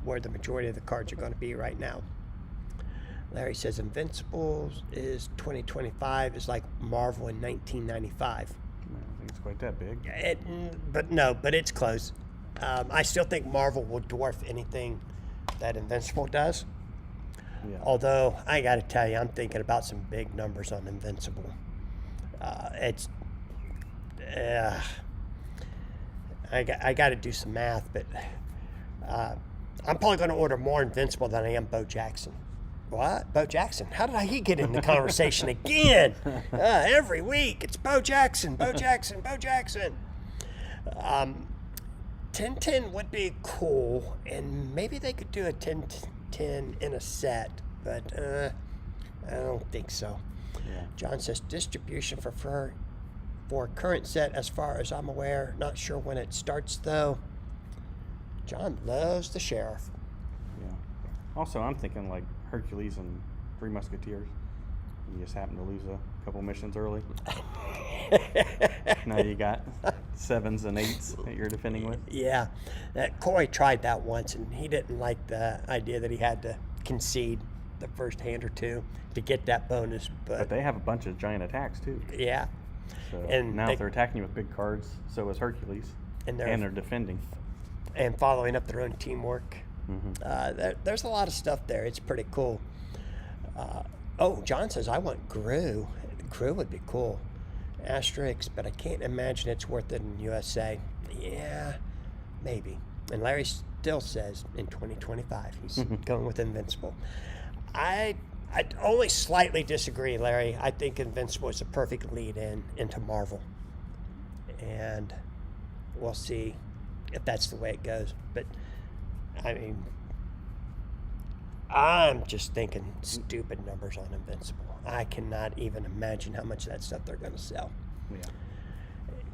where the majority of the cards are going to be right now. Larry says Invincibles is 2025 is like Marvel in 1995. I don't think it's quite that big. But it's close. I still think Marvel will dwarf anything that Invincible does. Yeah. Although I got to tell you, I'm thinking about some big numbers on Invincible. I got to do some math, but I'm probably going to order more Invincible than I am Bo Jackson. What? Bo Jackson? How did he get in the conversation again? Every week it's Bo Jackson, Bo Jackson, Bo Jackson. 10-10 would be cool, and maybe they could do a 10-10 in a set, but I don't think so. Yeah. John says distribution for current set, as far as I'm aware. Not sure when it starts though. John loves the Sheriff. Yeah. Also, I'm thinking like Hercules and Three Musketeers. You just happen to lose a couple missions early. Now you got 7s and 8s that you're defending with. Yeah, Corey tried that once, and he didn't like the idea that he had to concede the first hand or two to get that bonus. But they have a bunch of giant attacks too. Yeah, So And now they- if they're attacking you with big cards, so is Hercules. And And they're they're defending. and following up their own teamwork. Mm-hmm. There's a lot of stuff there. It's pretty cool. John says, I want Gru Crew would be cool. Asterix, but I can't imagine it's worth it in USA. Yeah, maybe. And Larry still says in 2025 he's going with Invincible. I only slightly disagree, Larry. I think Invincible is a perfect lead-in into Marvel. And we'll see if that's the way it goes. But, I mean, I'm just thinking stupid numbers on Invincible. I cannot even imagine how much of that stuff they're going to sell. Yeah.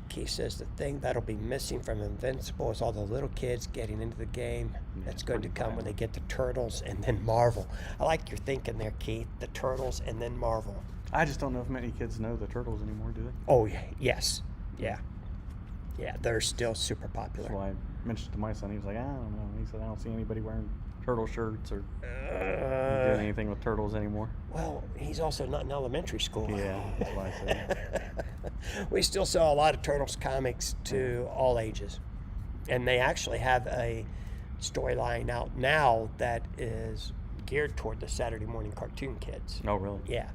Keith says the thing that'll be missing from Invincible is all the little kids getting into the game. That's going to come when they get the Turtles and then Marvel. I like your thinking there, Keith. The Turtles and then Marvel. I just don't know if many kids know the Turtles anymore, do they? Oh, yeah. Yes. Yeah. Yeah, they're still super popular. That's why I mentioned to my son. He was like, I don't know. He said, I don't see anybody wearing turtle shirts or doing anything with turtles anymore. Well, he's also not in elementary school. Yeah, that's why I said. We still sell a lot of Turtles comics to all ages. And they actually have a storyline out now that is geared toward the Saturday morning cartoon kids. Oh, really? Yeah.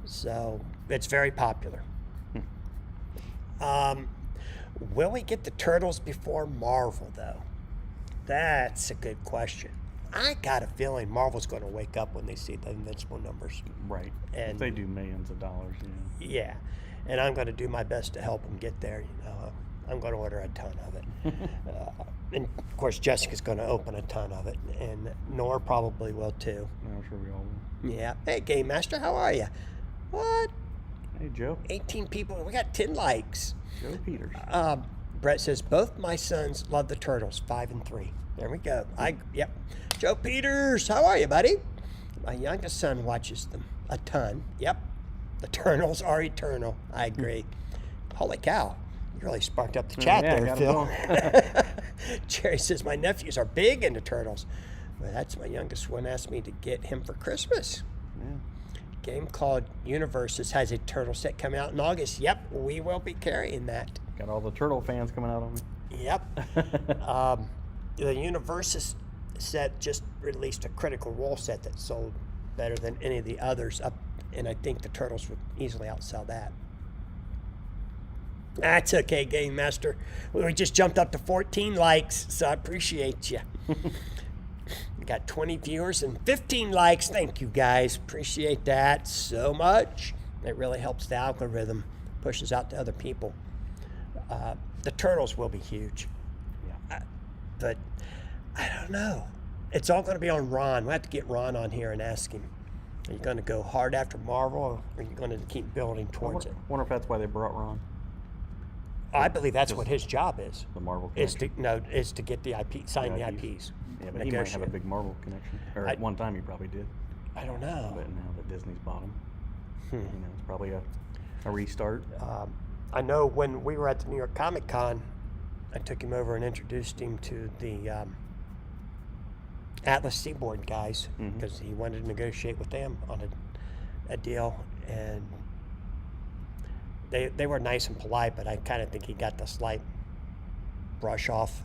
So it's very popular. Will we get the Turtles before Marvel, though? That's a good question. I got a feeling Marvel's going to wake up when they see the Invincible numbers. Right. And if they do millions of dollars, yeah. Yeah. And I'm going to do my best to help them get there. I'm going to order a ton of it. And, of course, Jessica's going to open a ton of it. And Nora probably will, too. I'm sure we all will. Yeah. Hey, Game Master, how are you? What? Hey, Joe. 18 people. We got 10 likes. Joe Peters. Brett says, both my sons love the Turtles, 5 and 3. There we go. Yep. Joe Peters, how are you, buddy? My youngest son watches them a ton. Yep. The Turtles are eternal. I agree. Holy cow. You really sparked up the chat there, Phil. Jerry says, my nephews are big into Turtles. Well, that's my youngest one asked me to get him for Christmas. Yeah. Game called Universes has a Turtle set coming out in August. Yep, we will be carrying that. Got all the Turtle fans coming out on me. Yep. The Universes set just released a Critical Role set that sold better than any of the others, and I think the Turtles would easily outsell that. That's okay, Game Master. We just jumped up to 14 likes, so I appreciate you. We got 20 viewers and 15 likes. Thank you, guys. Appreciate that so much. It really helps the algorithm, pushes out to other people. The Turtles will be huge. Yeah. But I don't know. It's all going to be on Ron. We'll have to get Ron on here and ask him. Are you going to go hard after Marvel, or are you going to keep building towards it? I wonder if that's why they brought Ron. I believe that's what his job is. The Marvel is connection. is to get the IP, sign the IPs. Yeah, but he might have a big Marvel connection. Or at one time he probably did. I don't know. But now that Disney's bought him, it's probably a restart. I know when we were at the New York Comic Con, I took him over and introduced him to the Atlas Seaboard guys because he wanted to negotiate with them on a deal, and they were nice and polite, but I kind of think he got the slight brush off.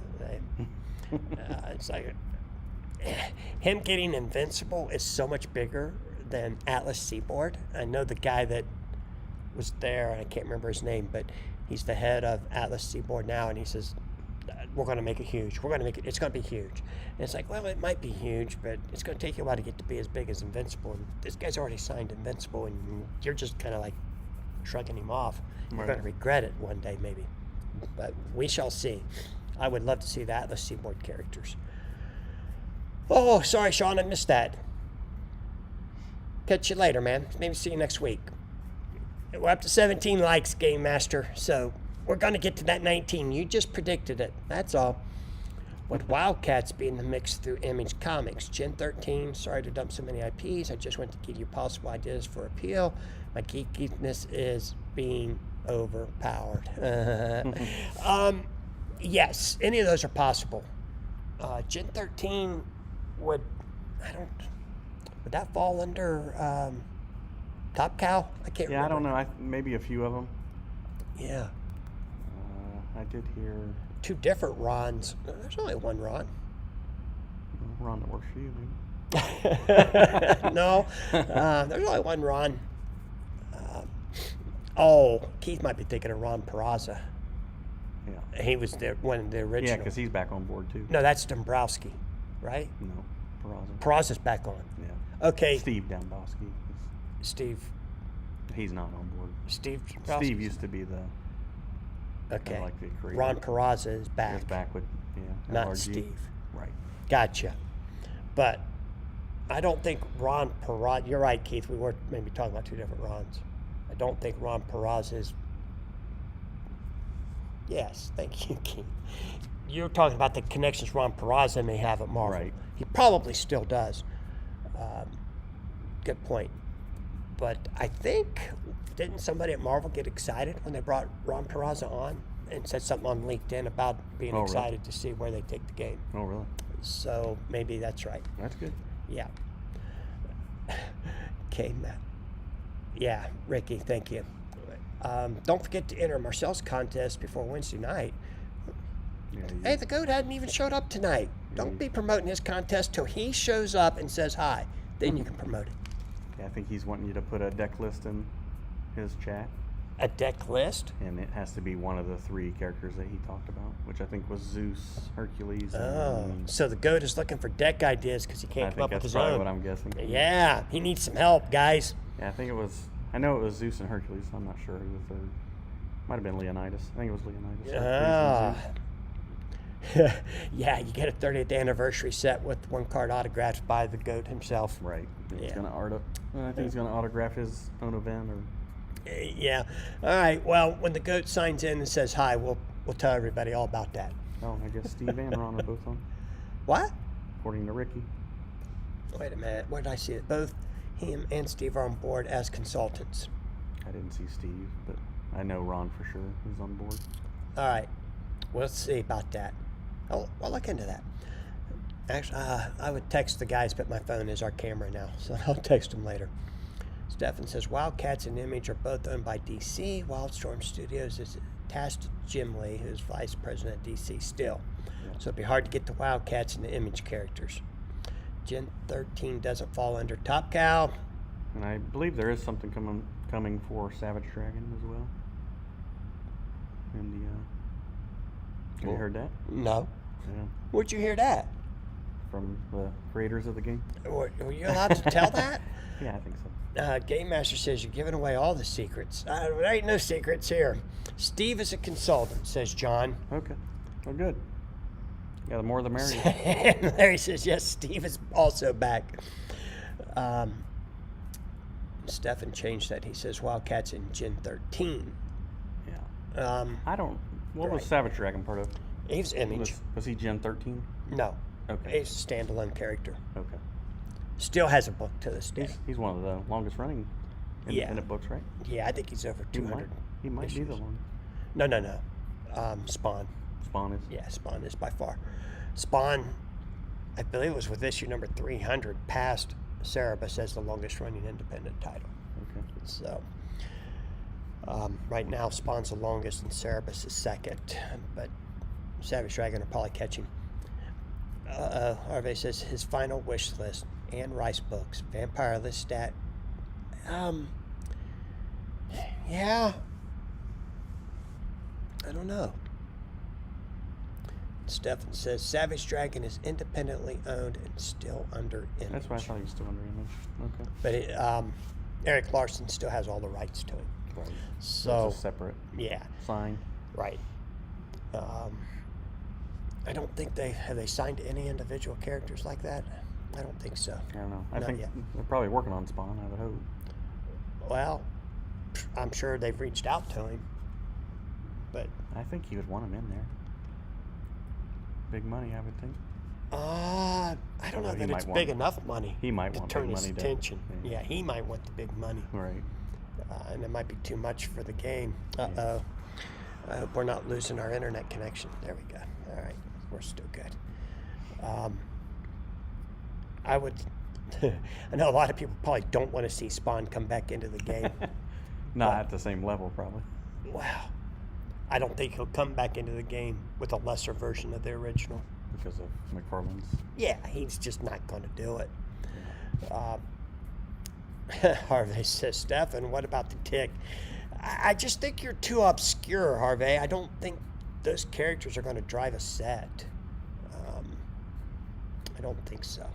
It's like him getting Invincible is so much bigger than Atlas Seaboard. I know the guy that was there, and I can't remember his name, but he's the head of Atlas Seaboard now, and he says, we're going to make it huge. We're going to make it, it's going to be huge. And it's like, well, it might be huge, but it's going to take you a while to get to be as big as Invincible. And this guy's already signed Invincible, and you're just kind of like shrugging him off. You're going to regret it one day, maybe. But we shall see. I would love to see the Atlas Seaboard characters. Oh, sorry, Sean, I missed that. Catch you later, man. Maybe see you next week. We're up to 17 likes, Game Master, so we're going to get to that 19. You just predicted it. That's all. Would Wildcats be in the mix through Image Comics? Gen 13, sorry to dump so many IPs. I just want to give you possible ideas for appeal. My geekiness is being overpowered. Yes, any of those are possible. Gen 13 would that fall under Top Cow? I can't remember. Yeah, I don't know. Maybe a few of them. Yeah. I did hear... 2 different Rons. There's only one Ron. Ron that works for you, maybe. No, there's only one Ron. Oh, Keith might be thinking of Ron Peraza. Yeah. He was one of the original. Yeah, because he's back on board too. No, that's Dombrowski, right? No, Peraza. Peraza's back on. Yeah. Okay. Steve Dombrowski. Steve. He's not on board. Steve Dombrowski. Steve used to be the. Okay. Like the creator. Ron Peraza is back. He's back with Not LRG. Steve. Right. Gotcha. But I don't think Ron Peraza. You're right, Keith. We were maybe talking about two different Rons. I don't think Ron Peraza is. Yes, thank you, Keith. You're talking about the connections Ron Peraza may have at Marvel. Right. He probably still does. Good point. But I think, didn't somebody at Marvel get excited when they brought Ron Peraza on and said something on LinkedIn about being excited to see where they take the game? Oh, really? So maybe that's right. That's good. Yeah. Okay, Matt. Yeah, Ricky, thank you. Don't forget to enter Marcel's contest before Wednesday night. Yeah, Hey, the goat hadn't even showed up tonight. Don't be promoting his contest till he shows up and says hi. Then you can promote it. Yeah, I think he's wanting you to put a deck list in his chat. A deck list? And it has to be one of the 3 characters that he talked about, which I think was Zeus, Hercules, Oh, and so the goat is looking for deck ideas because he I can't think come up with that's his probably own. what I'm guessing. Yeah, he needs some help, guys. Yeah, I know it was Zeus and Hercules. I'm not sure who the third. Might have been Leonidas. I think it was Leonidas. Hercules and Zeus. Yeah, you get a 30th anniversary set with 1 card autographed by the goat himself. Right. He's Yeah. gonna I think he's gonna autograph his own event or. Yeah. All right. Well, when the goat signs in and says hi, we'll tell everybody all about that. Oh, I guess Steve and Ron are both on, What? according to Ricky. Wait a minute. Where did I see it? Both him and Steve are on board as consultants. I didn't see Steve, but I know Ron for sure is on board. All right. We'll see about that. I'll look into that. Actually, I would text the guys, but my phone is our camera now, so I'll text them later. Stefan says, Wildcats and Image are both owned by DC. Wildstorm Studios is attached to Jim Lee, who's vice president of DC still. Yeah. So it'd be hard to get the Wildcats and the Image characters. Gen 13 doesn't fall under Top Cow. And I believe there is something coming for Savage Dragon as well. In the have you heard that? No. Yeah. Where'd you hear that? From the creators of the game? Were you allowed to tell that? Yeah, I think so. Game Master says you're giving away all the secrets. There ain't no secrets here. Steve is a consultant, says John. Okay. Well, good. Yeah, the more the merrier. And Larry says, yes, Steve is also back. Stefan changed that. He says Wildcats in Gen 13. Yeah. I don't. What was right. Savage Dragon part of? He's Image. Was he Gen 13? No. Okay. He's a standalone character. Okay. Still has a book to this day. He's one of the longest running independent books, right? Yeah, I think he's over 200. He might be the one. No. Spawn. Spawn is. Yeah, Spawn is by far. Spawn, I believe it was with issue number 300, passed Cerebus as the longest running independent title. Okay. So, right now, Spawn's the longest and Cerebus is second, but Savage Dragon are probably catching. Harvey says his final wish list: Anne Rice books, Vampire Lestat. Yeah. I don't know. Stefan says Savage Dragon is independently owned and still under Image. That's why I thought he was still under Image. Okay. But Eric Larson still has all the rights to it. Right. So it's a separate yeah, sign. right. I don't think have they signed any individual characters like that. I don't think so. I don't know. I Not think yet. they're probably working on Spawn, I would hope. Well, I'm sure they've reached out to him, but I think he would want him in there. Big money, I would think. I don't know He that might it's want- big enough money He might to want turn big his money attention. to. Yeah, he might want the big money, Right. and it might be too much for the game. Uh-oh. I hope we're not losing our internet connection. There we go. All right, we're still good. I would. I know a lot of people probably don't want to see Spawn come back into the game. Not at the same level, probably. Wow. I don't think he'll come back into the game with a lesser version of the original. Because of McFarlane's. Yeah, he's just not going to do it. Harvey says, Stefan, what about the Tick? I just think you're too obscure, Harvey. I don't think those characters are going to drive a set. I don't think so.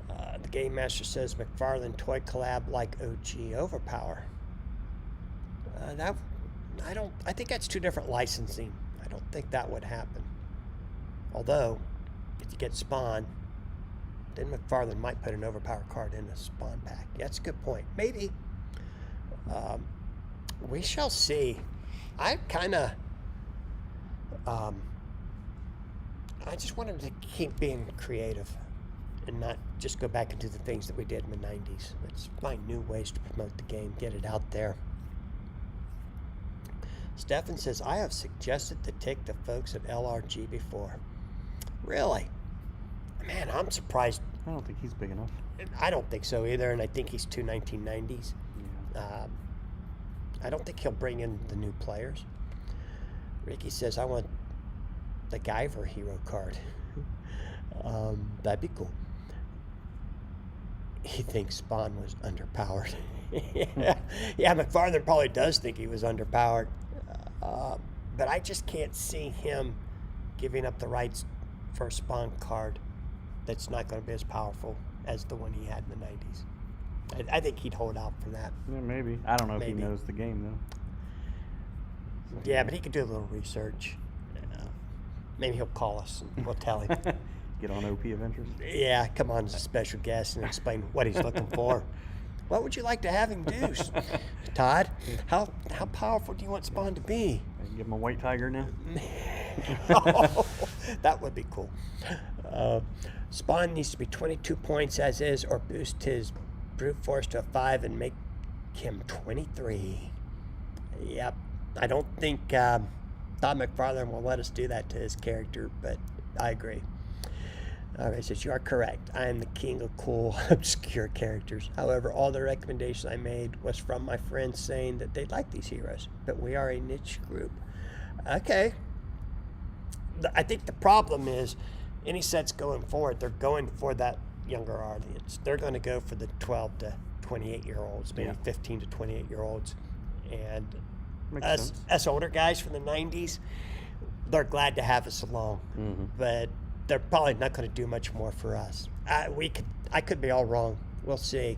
The Game Master says McFarlane toy collab like OG Overpower. I think that's two different licensing. I don't think that would happen. Although, if you get Spawn, then McFarlane might put an Overpower card in a Spawn pack. Yeah, that's a good point. Maybe. We shall see. I just wanted to keep being creative and not just go back and do the things that we did in the 90s. Let's find new ways to promote the game, get it out there. Stefan says, I have suggested to take the folks at LRG before. Really? Man, I'm surprised. I don't think he's big enough. I don't think so either, and I think he's too 1990s. Yeah. I don't think he'll bring in the new players. Ricky says, I want the Guyver hero card. That'd be cool. He thinks Spawn was underpowered. Yeah, McFarlane probably does think he was underpowered. But I just can't see him giving up the rights for a Spawn card that's not going to be as powerful as the one he had in the 90s. I think he'd hold out for that. Yeah, maybe. I don't know if he Maybe. knows the game, though. So, Yeah, but he could do a little research. Maybe he'll call us and we'll tell him. Get on OP Adventures. Yeah, come on as a special guest and explain what he's looking for. What would you like to have him do, Todd? How powerful do you want Spawn to be? I can give him a white tiger now. Oh, that would be cool. Spawn needs to be 22 points as is, or boost his brute force to a 5 and make him 23. Yep. I don't think Todd McFarlane will let us do that to his character, but I agree. All right, says, you are correct. I am the king of cool, obscure characters. However, all the recommendations I made was from my friends saying that they like these heroes, but we are a niche group. Okay. I think the problem is any sets going forward, they're going for that younger audience. They're going to go for the 12 to 28-year-olds, maybe 15 to 28-year-olds. And us older guys from the 90s, they're glad to have us along. Mm-hmm. But they're probably not going to do much more for us. I could be all wrong. We'll see.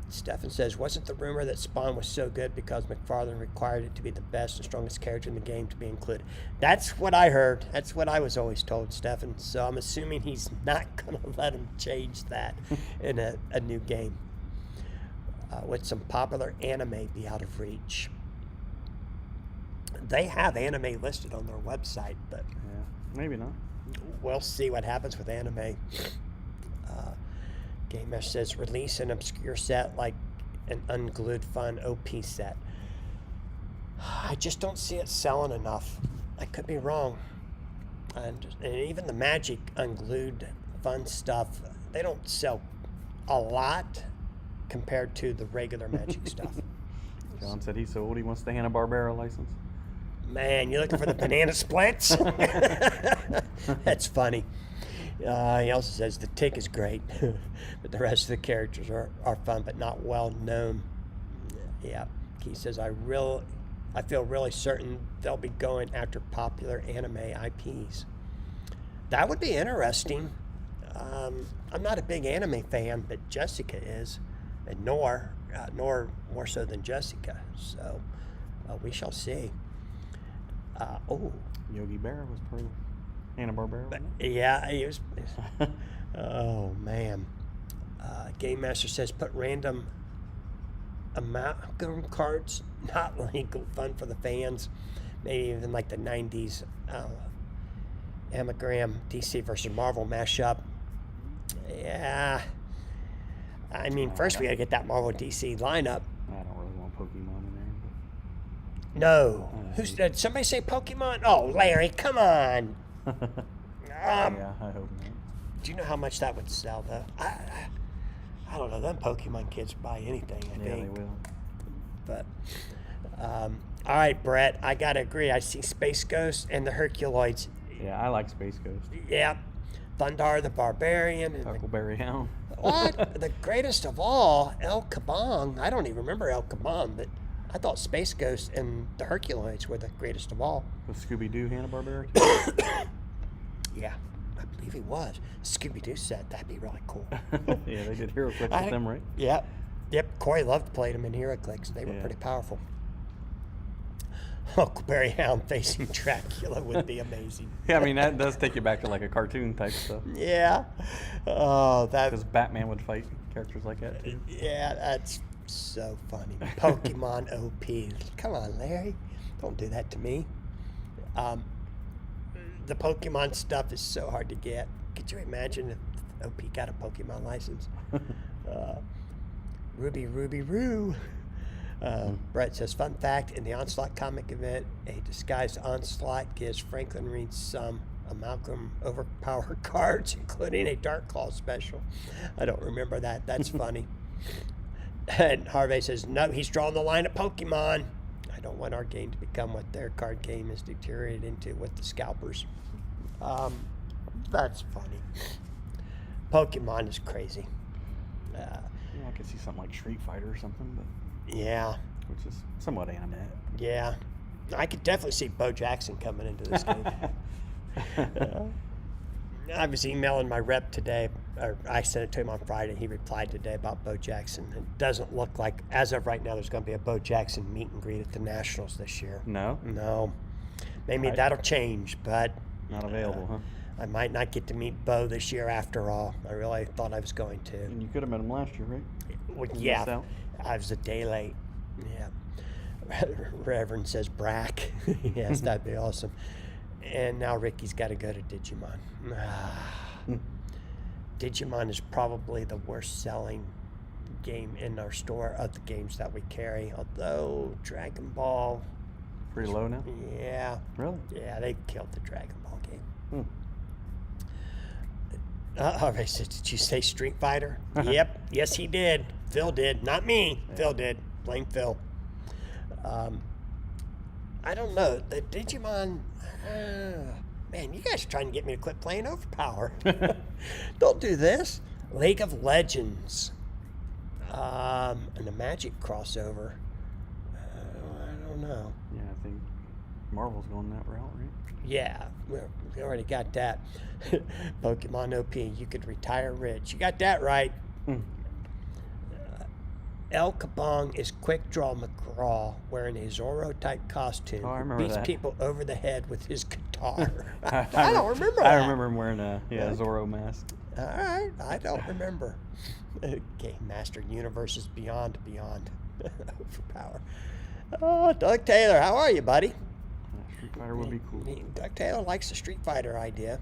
Stefan says, wasn't the rumor that Spawn was so good because McFarlane required it to be the best and strongest character in the game to be included? That's what I heard. That's what I was always told, Stefan. So I'm assuming he's not going to let him change that in a new game. Would some popular anime be out of reach? They have anime listed on their website, but maybe not. we'll see what happens with anime. Game Mesh says, release an obscure set like an unglued fun OP set. I just don't see it selling enough. I could be wrong. And even the Magic unglued fun stuff, they don't sell a lot compared to the regular Magic stuff. John said he's so old he wants the Hanna-Barbera license. Man, you looking for the banana splits? That's funny. He also says the Tick is great, but the rest of the characters are fun but not well known. Yeah, he says I feel really certain they'll be going after popular anime IPs. That would be interesting. I'm not a big anime fan, but Jessica is, and Nor more so than Jessica. So we shall see. Yogi Berra was part of Hanna-Barbera. But, yeah, he was. Oh man. Game Master says put random amalgam cards, not legal, fun for the fans. Maybe even like the 90s Amagram DC versus Marvel mashup. Yeah. I mean, first we gotta get that Marvel DC lineup. I don't really want Pokemon in there. No. Did somebody say Pokemon? Oh, Larry, come on. Yeah, I hope not. Do you know how much that would sell, though? I don't know. Them Pokemon kids buy anything, I think. They will. But, all right, Brett, I got to agree. I see Space Ghost and the Herculoids. Yeah, I like Space Ghost. Yeah. Thundar the Barbarian. And Huckleberry Hound. what? The greatest of all, El Kabong. I don't even remember El Kabong, but I thought Space Ghost and the Herculoids were the greatest of all. Was Scooby-Doo Hanna-Barbera? Yeah, I believe he was. Scooby-Doo set, that'd be really cool. Yeah, they did HeroClix with them, right? Yep. Corey loved playing them in HeroClix. They were pretty powerful. Huckleberry Hound facing Dracula would be amazing. Yeah, I mean, that does take you back to like a cartoon type stuff. Yeah. Oh, that. Because Batman would fight characters like that too. Yeah, that's so funny. Pokemon OP. Come on, Larry. Don't do that to me. The Pokemon stuff is so hard to get. Could you imagine if OP got a Pokemon license? Ruby Roo. Brett says, fun fact, in the Onslaught comic event, a disguised Onslaught gives Franklin Reed some amalgam overpower cards, including a Dark Claw special. I don't remember that. That's funny. And Harvey says, no, he's drawn the line of Pokemon. I don't want our game to become what their card game is deteriorated into with the scalpers. That's funny. Pokemon is crazy. Yeah, I could see something like Street Fighter or something, but Yeah. which is somewhat animate. Yeah. I could definitely see Bo Jackson coming into this game. I was emailing my rep today, or I sent it to him on Friday. He replied today about Bo Jackson. It doesn't look like, as of right now, there's going to be a Bo Jackson meet and greet at the Nationals this year. No? No. Maybe that'll change, but Not available, huh? I might not get to meet Bo this year after all. I really thought I was going to. And you could have met him last year, right? Well, You yeah, missed out? I was a day late. Yeah. Reverend says Brack. Yes, that'd be awesome. And now Ricky's got to go to Digimon. Digimon is probably the worst selling game in our store of the games that we carry. Although Dragon Ball, Pretty low now? yeah, Really? yeah, they killed the Dragon Ball game. Hmm. Harvey said, did you say Street Fighter? Yep. Yes, he did. Phil did. Not me. Yeah. Phil did. Blame Phil. I don't know. The Digimon... man, you guys are trying to get me to quit playing Overpower. Don't do this. League of Legends. And the Magic crossover. I don't know. Yeah, I think Marvel's going that route, right? Yeah, we already got that. Pokemon OP, you could retire rich. You got that right. El Kabong is Quick Draw McGraw wearing a Zorro-type costume. Oh, I remember beats that. people over the head with his guitar. I don't remember that. I remember him wearing a Zorro mask. All right, I don't remember. Game Master Universes Beyond. Overpower. Oh, Doug Taylor, how are you, buddy? Street Fighter would be cool. Doug Taylor likes the Street Fighter idea.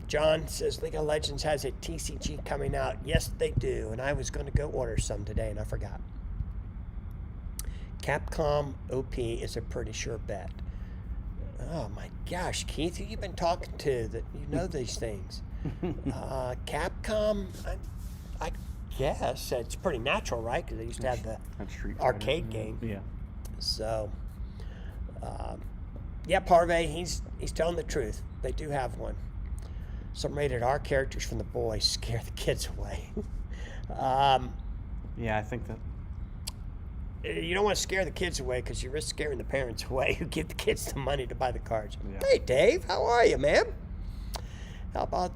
John says League of Legends has a TCG coming out. Yes, they do. And I was going to go order some today, and I forgot. Capcom OP is a pretty sure bet. Oh, my gosh. Keith, who you been talking to that you know these things? Capcom, I guess. It's pretty natural, right? Because they used to have the arcade game. Yeah. So, yeah, Parvey, he's telling the truth. They do have one. Some rated R characters from The Boys scare the kids away. Yeah, I think that. You don't want to scare the kids away because you risk scaring the parents away who give the kids the money to buy the cards. Yeah. Hey, Dave, how are you, man? How about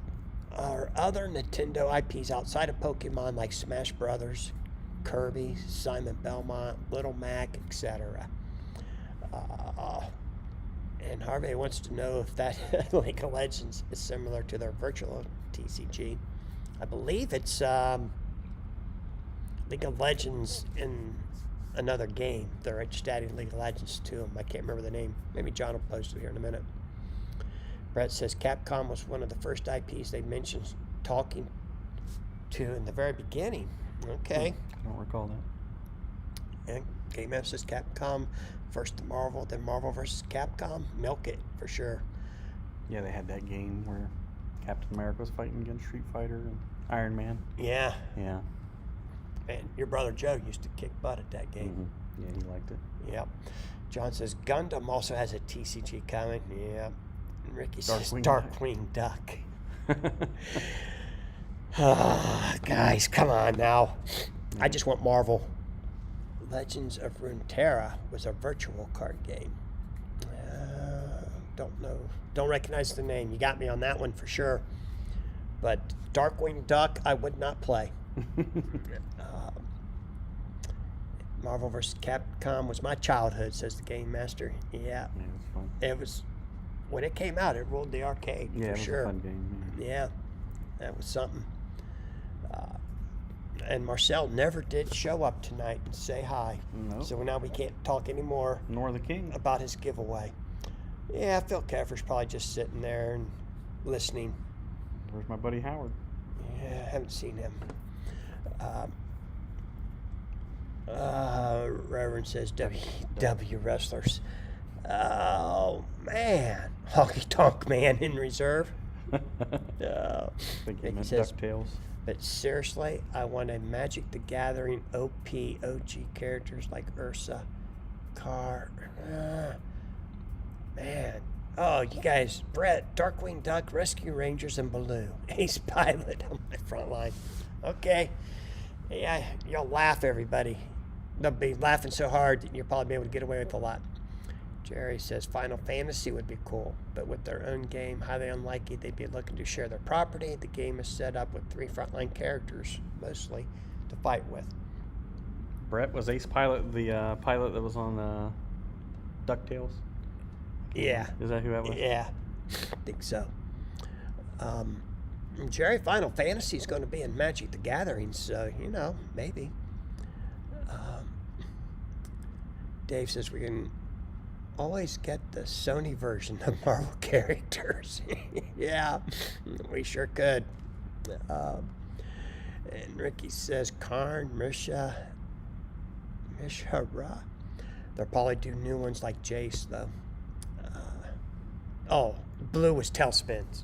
our other Nintendo IPs outside of Pokemon like Smash Brothers, Kirby, Simon Belmont, Little Mac, etc.? And Harvey wants to know if that League of Legends is similar to their virtual TCG. I believe it's League of Legends in another game. They're just adding League of Legends to them. I can't remember the name. Maybe John will post it here in a minute. Brett says Capcom was one of the first IPs they mentioned talking to in the very beginning. Okay. I don't recall that. And Game Master says Capcom, first to Marvel, then Marvel versus Capcom. Milk it, for sure. Yeah, they had that game where Captain America was fighting against Street Fighter and Iron Man. Yeah. Yeah. And your brother Joe used to kick butt at that game. Mm-hmm. Yeah, he liked it. Yep. John says Gundam also has a TCG coming. Yeah. And Ricky says Darkwing Darkwing Duck. Oh, guys, come on now. I just want Marvel. Legends of Runeterra was a virtual card game. Don't know. Don't recognize the name. You got me on that one for sure. But Darkwing Duck, I would not play. Marvel vs. Capcom was my childhood, says the Game Master. Yeah. Yeah, it's fun. It was, when it came out, it ruled the arcade Yeah, for it was sure. a fun game. Yeah, that was something. And Marcel never did show up tonight and say hi. Nope. So now we can't talk anymore Nor the king. about his giveaway. Yeah, Phil Keffer's probably just sitting there and listening. Where's my buddy Howard? Yeah, I haven't seen him. Reverend says W wrestlers. Oh, man. Honky Tonk Man in reserve. I think he He meant says, DuckTales. but seriously, I want a Magic the Gathering OG characters like Ursa, Car. Man. Oh, you guys, Brett, Darkwing Duck, Rescue Rangers, and Baloo. Ace Pilot on my front line. Okay. Yeah, you'll laugh, everybody. They'll be laughing so hard that you'll probably be able to get away with a lot. Jerry says Final Fantasy would be cool, but with their own game, highly unlikely they'd be looking to share their property. The game is set up with 3 frontline characters, mostly, to fight with. Brett, was Ace Pilot the pilot that was on DuckTales? Yeah. Is that who that was? Yeah, I think so. Jerry, Final Fantasy is going to be in Magic the Gathering, so, maybe. Dave says we can always get the Sony version of Marvel characters. Yeah, we sure could. And Ricky says Karn, Mishra. They'll probably do new ones like Jace, though. Blue was Tailspins.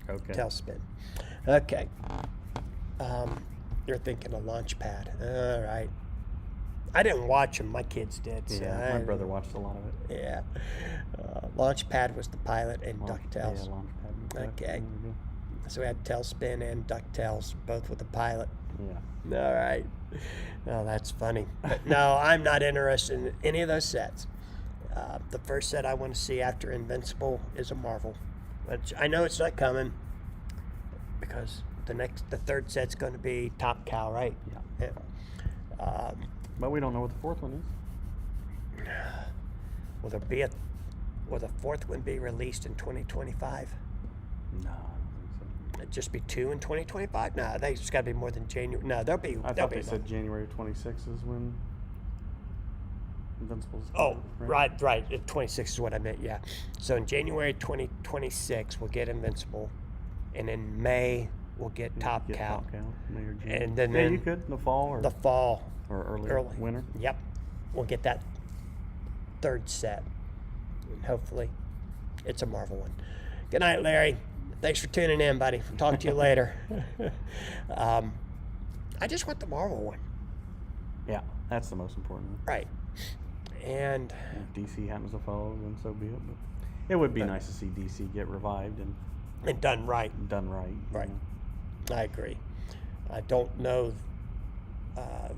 Okay. Tailspin. Okay. You're thinking of Launchpad. All right. I didn't watch them. My kids did. So Yeah, my brother watched a lot of it. Yeah. Launchpad was the pilot and Yeah, DuckTales. Launchpad. Okay. So we had Tailspin and DuckTales, both with the pilot. Yeah. All right. Oh, that's funny. But no, I'm not interested in any of those sets. The first set I want to see after Invincible is a Marvel. Which I know it's not coming because the third set's going to be Top Cow, right? Yeah. Yeah. But we don't know what the fourth one is. Will the fourth one be released in 2025? No, I don't think so. It'd just be 2 in 2025? No, it's got to be more than January. No, there'll be. I thought they said January 26th is when Invincible's. Oh, right. 26 is what I meant. Yeah. So in January 2026, we'll get Invincible, and in May we'll get Top Cow. Top Cow, May or June. And then you could in the fall or the fall. or early winter. Yep. We'll get that third set. And hopefully it's a Marvel one. Good night, Larry. Thanks for tuning in, buddy. Talk to you later. I just want the Marvel one. Yeah, that's the most important one. Right. And If DC happens to follow, then so be it. But it would be nice to see DC get revived and done right. done right. you Right. know. I agree. I don't know.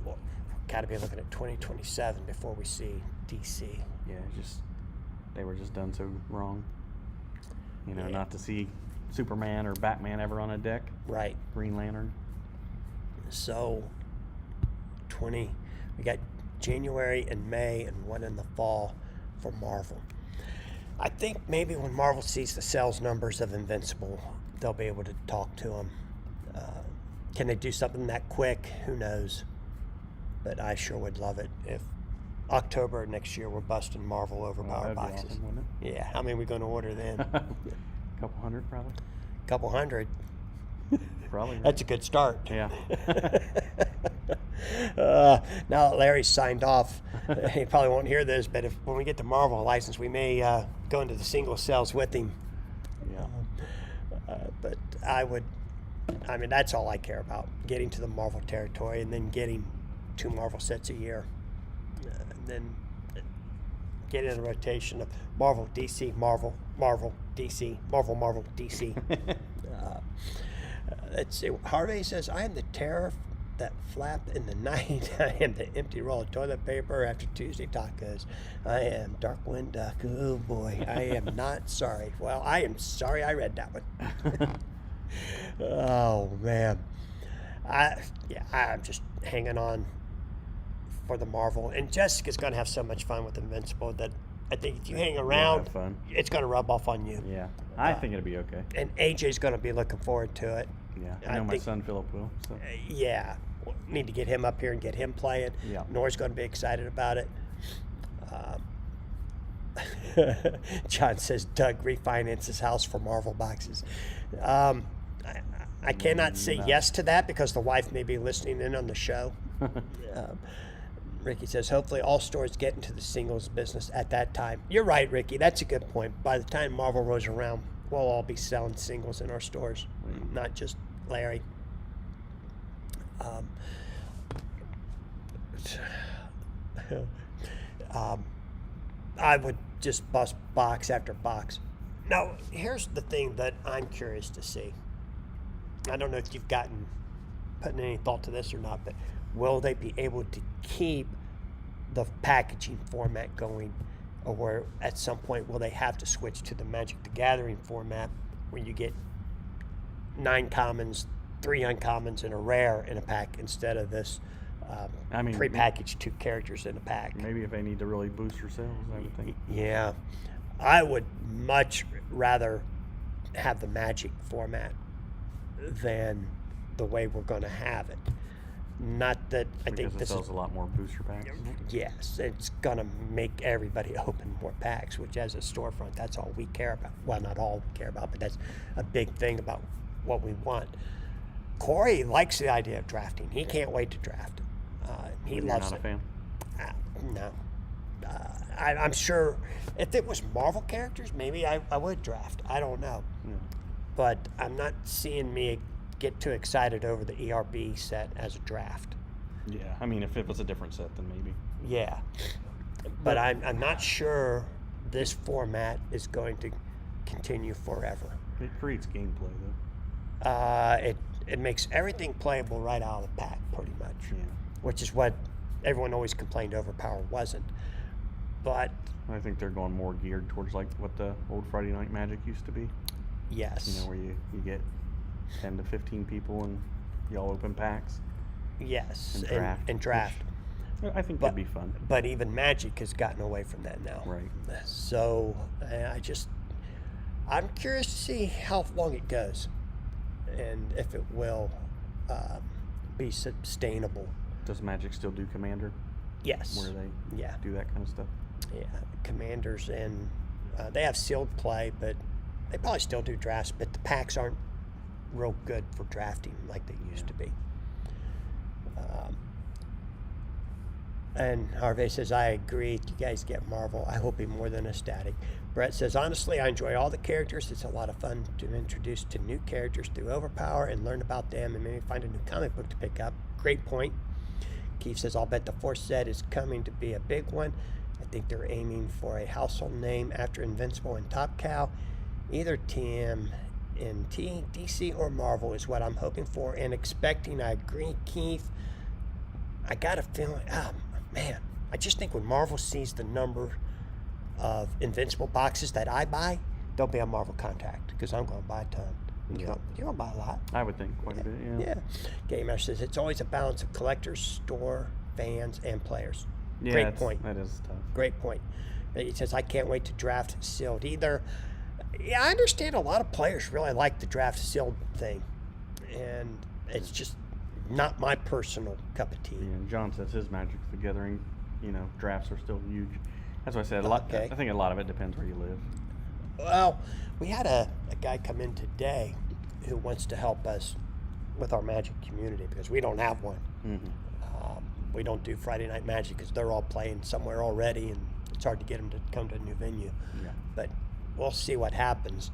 We'll got to be looking at 2027 before we see DC. Yeah, they were just done so wrong. Yeah. Not to see Superman or Batman ever on a deck. Right. Green Lantern. So, we got January and May and one in the fall for Marvel. I think maybe when Marvel sees the sales numbers of Invincible, they'll be able to talk to them. Can they do something that quick? Who knows? But I sure would love it if October next year we're busting Marvel over by our That'd be boxes. awesome, wouldn't Yeah, how many are we going to order then? it? Couple hundred, probably. Couple hundred. Probably. Right? That's a good start. Yeah. Now that Larry's signed off, he probably won't hear this, but when we get the Marvel license, we may go into the single sales with him. Yeah. But that's all I care about, getting to the Marvel territory and then getting 2 Marvel sets a year. And then get in a rotation of Marvel, DC, Marvel, Marvel, DC, Marvel, Marvel, DC. Let's see. Harvey says, I am the terror that flapped in the night. I am the empty roll of toilet paper after Tuesday tacos. I am Darkwind Duck. Oh boy, I am not sorry. Well, I am sorry I read that one. Oh man. I'm just hanging on for the Marvel. And Jessica's going to have so much fun with Invincible that I think if you hang around, have fun. it's going to rub off on you. Yeah, I think it'll be okay. And AJ's going to be looking forward to it. Yeah, I know my son Philip will. So. Yeah, we'll need to get him up here and get him playing. Yeah. Nora's going to be excited about it. John says Doug refinances his house for Marvel boxes. I cannot say yes to that because the wife may be listening in on the show. Ricky says, hopefully all stores get into the singles business at that time. You're right, Ricky. That's a good point. By the time Marvel rolls around, we'll all be selling singles in our stores, not just Larry. I would just bust box after box. Now, here's the thing that I'm curious to see. I don't know if you've putting any thought to this or not, but will they be able to keep the packaging format going, or at some point will they have to switch to the Magic the Gathering format where you get 9 commons, 3 uncommons, and a rare in a pack instead of this prepackaged 2 characters in a pack? Maybe if they need to really boost your sales, I would think. Yeah, I would much rather have the Magic format than the way we're going to have it. Not that I think this sells a lot more booster packs. Yes, it's going to make everybody open more packs, which as a storefront, that's all we care about. Well, not all we care about, but that's a big thing about what we want. Corey likes the idea of drafting. He can't wait to draft. He loves it. You're not a fan? No. I'm sure if it was Marvel characters, maybe I would draft. I don't know. Yeah. But I'm not seeing me get too excited over the ERB set as a draft. Yeah, I mean, if it was a different set, then maybe. Yeah. But I'm not sure this format is going to continue forever. It creates gameplay, though. It makes everything playable right out of the pack, pretty much. Yeah. Which is what everyone always complained Overpower wasn't. But I think they're going more geared towards like what the old Friday Night Magic used to be. yes. You know, where you get 10 to 15 people and y'all open packs. Yes. And draft. I think that'd be fun. But even Magic has gotten away from that now. Right. So I'm curious to see how long it goes and if it will be sustainable. Does Magic still do Commander? Yes. Where they Yeah. do that kind of stuff? Yeah. Commanders and they have sealed play, but they probably still do drafts, but the packs aren't real good for drafting like they used to be. And Harvey says, I agree. You guys get Marvel. I hope more than a static. Brett says, honestly, I enjoy all the characters. It's a lot of fun to introduce to new characters through Overpower and learn about them and maybe find a new comic book to pick up. Great point. Keith says, I'll bet the 4th set is coming to be a big one. I think they're aiming for a household name after Invincible and Top Cow. Either TMNT, DC, or Marvel is what I'm hoping for and expecting. I agree, Keith. I got a feeling, man, I just think when Marvel sees the number of Invincible boxes that I buy, there'll be a Marvel contract because I'm going to buy a ton. You're going to buy a lot. I would think quite a bit, yeah. Yeah. Gamer says it's always a balance of collectors, store, fans, and players. Yeah, Great point. That is tough. Great point. He says, I can't wait to draft sealed either. Yeah, I understand a lot of players really like the draft sealed thing. And it's just not my personal cup of tea. Yeah, and John says his Magic the Gathering, drafts are still huge. That's what I said. I think a lot of it depends where you live. Well, we had a guy come in today who wants to help us with our Magic community because we don't have one. Mm-hmm. We don't do Friday Night Magic because they're all playing somewhere already, and it's hard to get them to come to a new venue. Yeah. But we'll see what happens.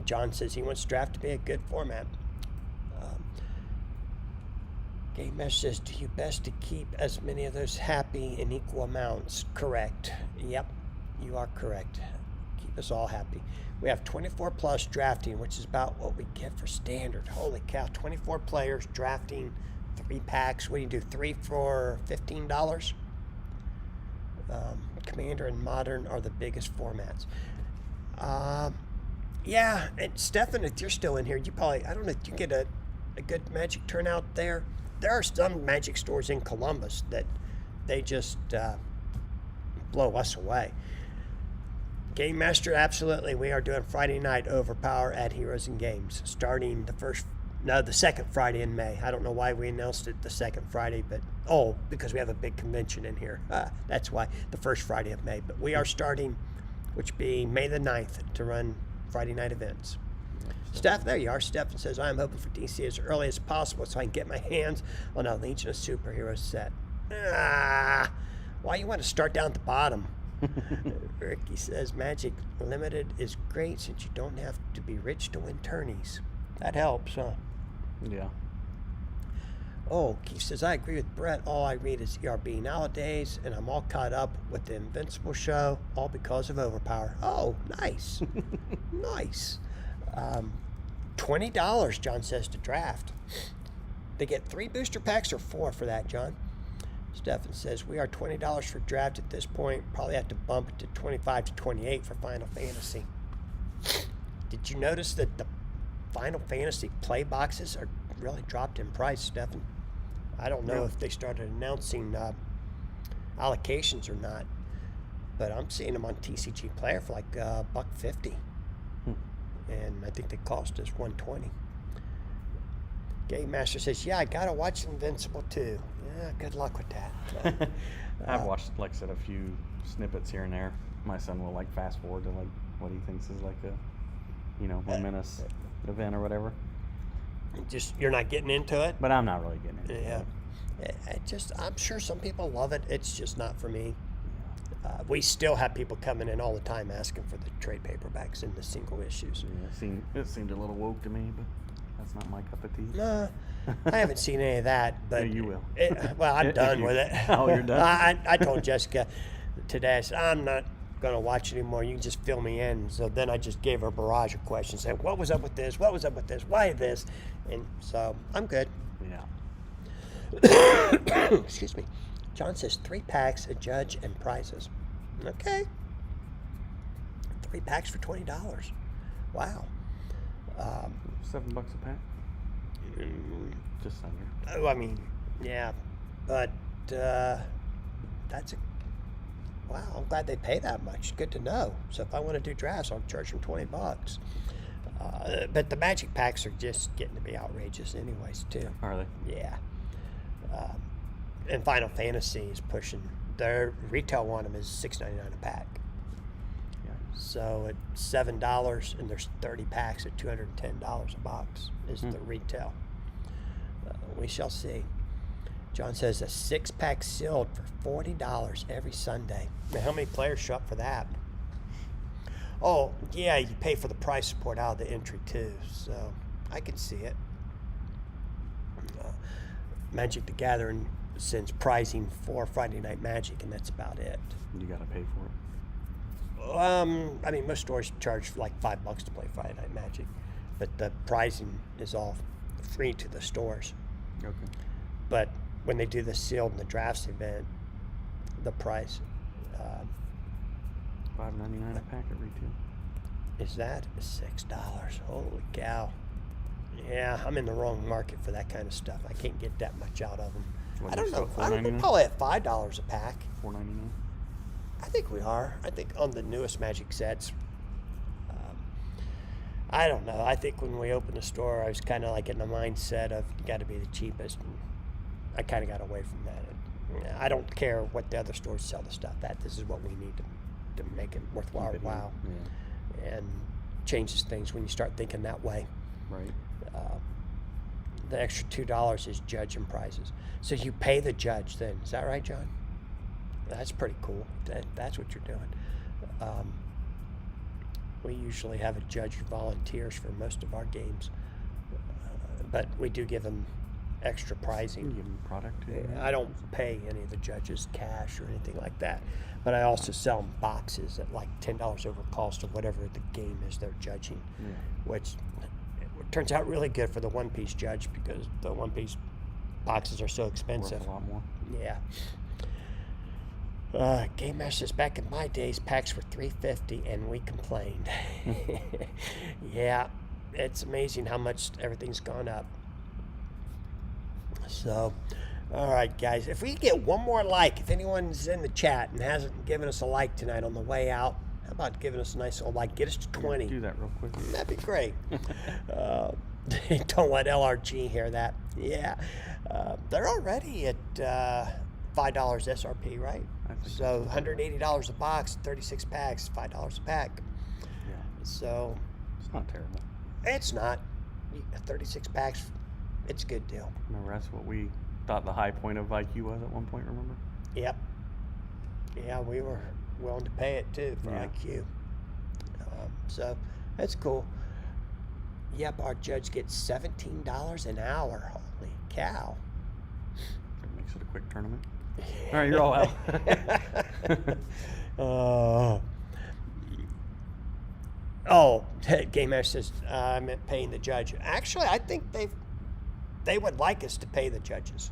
John says he wants draft to be a good format. Game Mesh says, do you best to keep as many of those happy in equal amounts? Correct. Yep, you are correct. Keep us all happy. We have 24 plus drafting, which is about what we get for standard. Holy cow, 24 players drafting 3 packs. What do you do, 3 for $15? Commander and Modern are the biggest formats. Yeah, and Stefan, if you're still in here, you probably, I don't know, if you get a good Magic turnout there. There are some Magic stores in Columbus that they just blow us away. Game Master, absolutely. We are doing Friday night Overpower at Heroes and Games, starting the second Friday in May. I don't know why we announced it the second Friday, but because we have a big convention in here. That's why, the first Friday of May. But we are starting, which would be May the 9th, to run Friday night events. Steph, there you are. Stephen says, I'm hoping for DC as early as possible so I can get my hands on a Legion of Superheroes set. Why you want to start down at the bottom? Ricky says, Magic Limited is great since you don't have to be rich to win tourneys. That helps, huh? Yeah. Oh, Keith says, I agree with Brett. All I read is ERB nowadays, and I'm all caught up with the Invincible show, all because of Overpower. Oh, nice. Nice. $20, John says, to draft. They get 3 booster packs or 4 for that, John. Stefan says, we are $20 for draft at this point. Probably have to bump it to 25 to 28 for Final Fantasy. Did you notice that the Final Fantasy play boxes are really dropped in price, Stefan? I don't know if they started announcing allocations or not, but I'm seeing them on TCG Player for like $1.50. And I think they cost us $1.20. Game Master says, yeah, I gotta watch Invincible too. Yeah, good luck with that. I've watched, like I said, a few snippets here and there. My son will like fast forward to like what he thinks is like a 1 minute event or whatever. Just, you're not getting into it? But I'm not really getting into it. Yeah. I'm sure some people love it. It's just not for me. We still have people coming in all the time asking for the trade paperbacks and the single issues. Yeah, it seemed a little woke to me, but that's not my cup of tea. No, I haven't seen any of that. But yeah, you will. Well, I'm done with it. Oh, you're done? I told Jessica today, I said, I'm not going to watch it anymore. You can just fill me in. So then I just gave her a barrage of questions. Saying, what was up with this? What was up with this? Why this? And so I'm good. Yeah. Excuse me. John says 3 packs, a judge, and prizes. Okay. 3 packs for $20. Wow. $7 a pack. Just under. Oh, I mean, yeah, but that's wow. I'm glad they pay that much. Good to know. So if I want to do drafts, I'll charge them $20. But the Magic packs are just getting to be outrageous, anyways, too. Are they? Yeah. And Final Fantasy is pushing. Their retail on them is $6.99 a pack. Yeah. So at $7, and there's 30 packs at $210 a box is the retail. We shall see. John says a 6-pack sealed for $40 every Sunday. Now, how many players show up for that? Oh, yeah, you pay for the price support out of the entry too, so I can see it. Magic the Gathering sends pricing for Friday Night Magic, and that's about it. You got to pay for it. I mean, most stores charge like $5 to play Friday Night Magic, but the pricing is all free to the stores. Okay. But when they do the sealed and the drafts event, the price $5.99 a pack at retail. Is that $6? Holy cow! Yeah, I'm in the wrong market for that kind of stuff. I can't get that much out of them. I don't know. We're probably at $5 a pack. $4.99. I think we are. I think on the newest Magic sets. I don't know. I think when we opened the store, I was kind of like in the mindset of you got to be the cheapest. And I kind of got away from that. I don't care what the other stores sell the stuff at. This is what we need to make it worthwhile. Wow. Yeah. And changes things when you start thinking that way. Right. The extra $2 is judge and prizes. So you pay the judge then. Is that right, John? That's pretty cool. That's what you're doing. We usually have a judge who volunteers for most of our games, but we do give them extra You pricing. can give them product too. I don't pay any of the judges cash or anything like that, but I also sell them boxes at like $10 over cost of whatever the game is they're judging, Yeah. which turns out really good for the one-piece judge because the one-piece boxes are so expensive. Worth a lot more. Yeah. Game Master says, back in my days, packs were $3.50 and we complained. Yeah, it's amazing how much everything's gone up. So, all right, guys, if we could get one more like, if anyone's in the chat and hasn't given us a like tonight on the way out, how about giving us a nice old like? Get us to 20. Do that real quick. That'd be great. Don't let LRG hear that. Yeah. They're already at $5 SRP, right? I think So $180 a box, 36 packs, $5 a pack. Yeah. So It's not terrible. it's not. 36 packs, it's a good deal. Remember, that's what we thought the high point of IQ was at one point, remember? Yep. Yeah, we were willing to pay it too for Yeah. IQ. So that's cool. Yep, our judge gets $17 an hour. Holy cow. That makes it a quick tournament. All right, you're all out. Oh, Game Master says, I meant paying the judge. Actually, I think they would like us to pay the judges.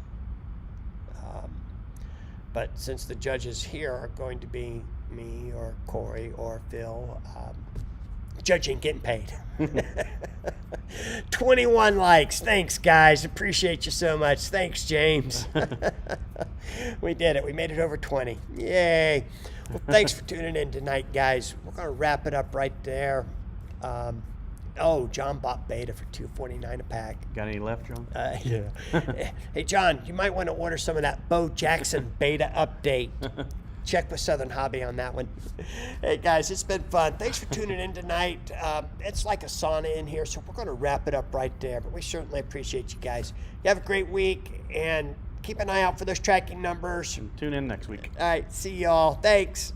But since the judges here are going to be me or Corey or Phil, judge ain't getting paid. 21 likes. Thanks, guys. Appreciate you so much. Thanks, James. We did it. We made it over 20. Yay. Well, thanks for tuning in tonight, guys. We're going to wrap it up right there. John bought beta for $2.49 a pack. Got any left, John? Yeah. Hey, John, you might want to order some of that Bo Jackson beta update. Check with Southern Hobby on that one. Hey, guys, it's been fun. Thanks for tuning in tonight. It's like a sauna in here, so we're going to wrap it up right there. But we certainly appreciate you guys. You have a great week, and keep an eye out for those tracking numbers. And tune in next week. All right, see y'all. Thanks.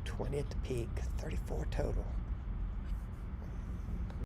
20 at the peak, 34 total.